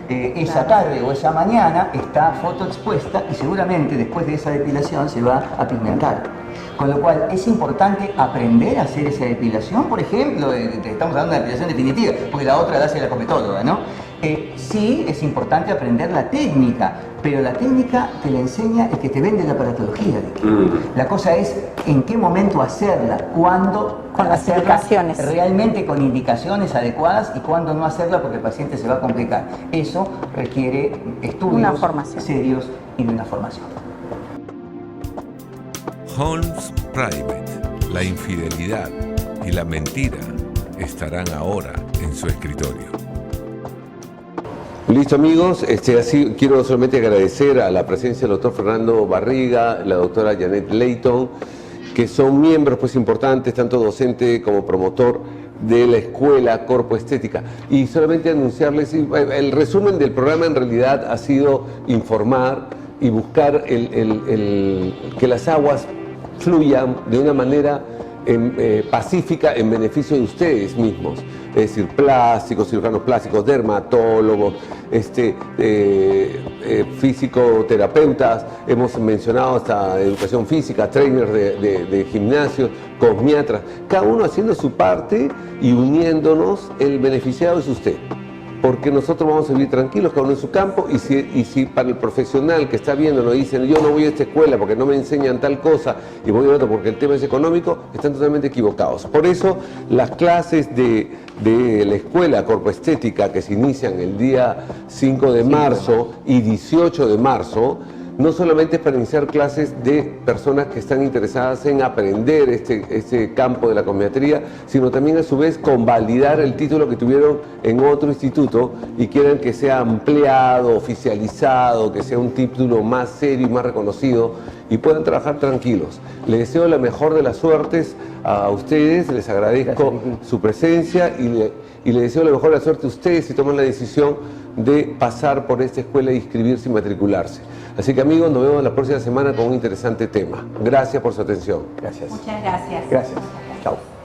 D: esa tarde o esa mañana, está fotoexpuesta y seguramente después de esa depilación se va a pigmentar. Con lo cual es importante aprender a hacer esa depilación, por ejemplo, estamos hablando de depilación definitiva, porque la otra se la come toda, ¿no? Sí, es importante aprender la técnica, pero la técnica te la enseña el que te vende la aparatología. La cosa es en qué momento hacerla, cuándo
C: con las indicaciones,
D: realmente con indicaciones adecuadas y cuándo no hacerla porque el paciente se va a complicar. Eso requiere estudios serios y de una formación.
B: Holmes Private, la infidelidad y la mentira estarán ahora en su escritorio.
A: Listo, amigos, así quiero solamente agradecer a la presencia del doctor Fernando Barriga, la doctora Janet Leighton, que son miembros pues importantes, tanto docente como promotor de la Escuela Corpo Estética. Y solamente anunciarles, el resumen del programa en realidad ha sido informar y buscar que las aguas fluyan de una manera pacífica en beneficio de ustedes mismos, es decir, plásticos, cirujanos plásticos, dermatólogos, fisioterapeutas, hemos mencionado hasta educación física, trainers de gimnasio, cosmiatras, cada uno haciendo su parte y uniéndonos. El beneficiado es usted, porque nosotros vamos a vivir tranquilos, cada uno en su campo, y si para el profesional que está viendo nos dicen yo no voy a esta escuela porque no me enseñan tal cosa y voy a otra porque el tema es económico, están totalmente equivocados. Por eso las clases de la Escuela Corpo Estética que se inician el día 5 de marzo y 18 de marzo, no solamente es para iniciar clases de personas que están interesadas en aprender este campo de la cosmiatría, sino también a su vez convalidar el título que tuvieron en otro instituto y quieren que sea ampliado, oficializado, que sea un título más serio y más reconocido y puedan trabajar tranquilos. Les deseo la mejor de las suertes a ustedes, les agradezco su presencia y les deseo la mejor de la suerte a ustedes si toman la decisión de pasar por esta escuela e inscribirse y matricularse. Así que amigos, nos vemos la próxima semana con un interesante tema. Gracias por su atención.
D: Gracias.
C: Muchas gracias.
D: Gracias. Chao.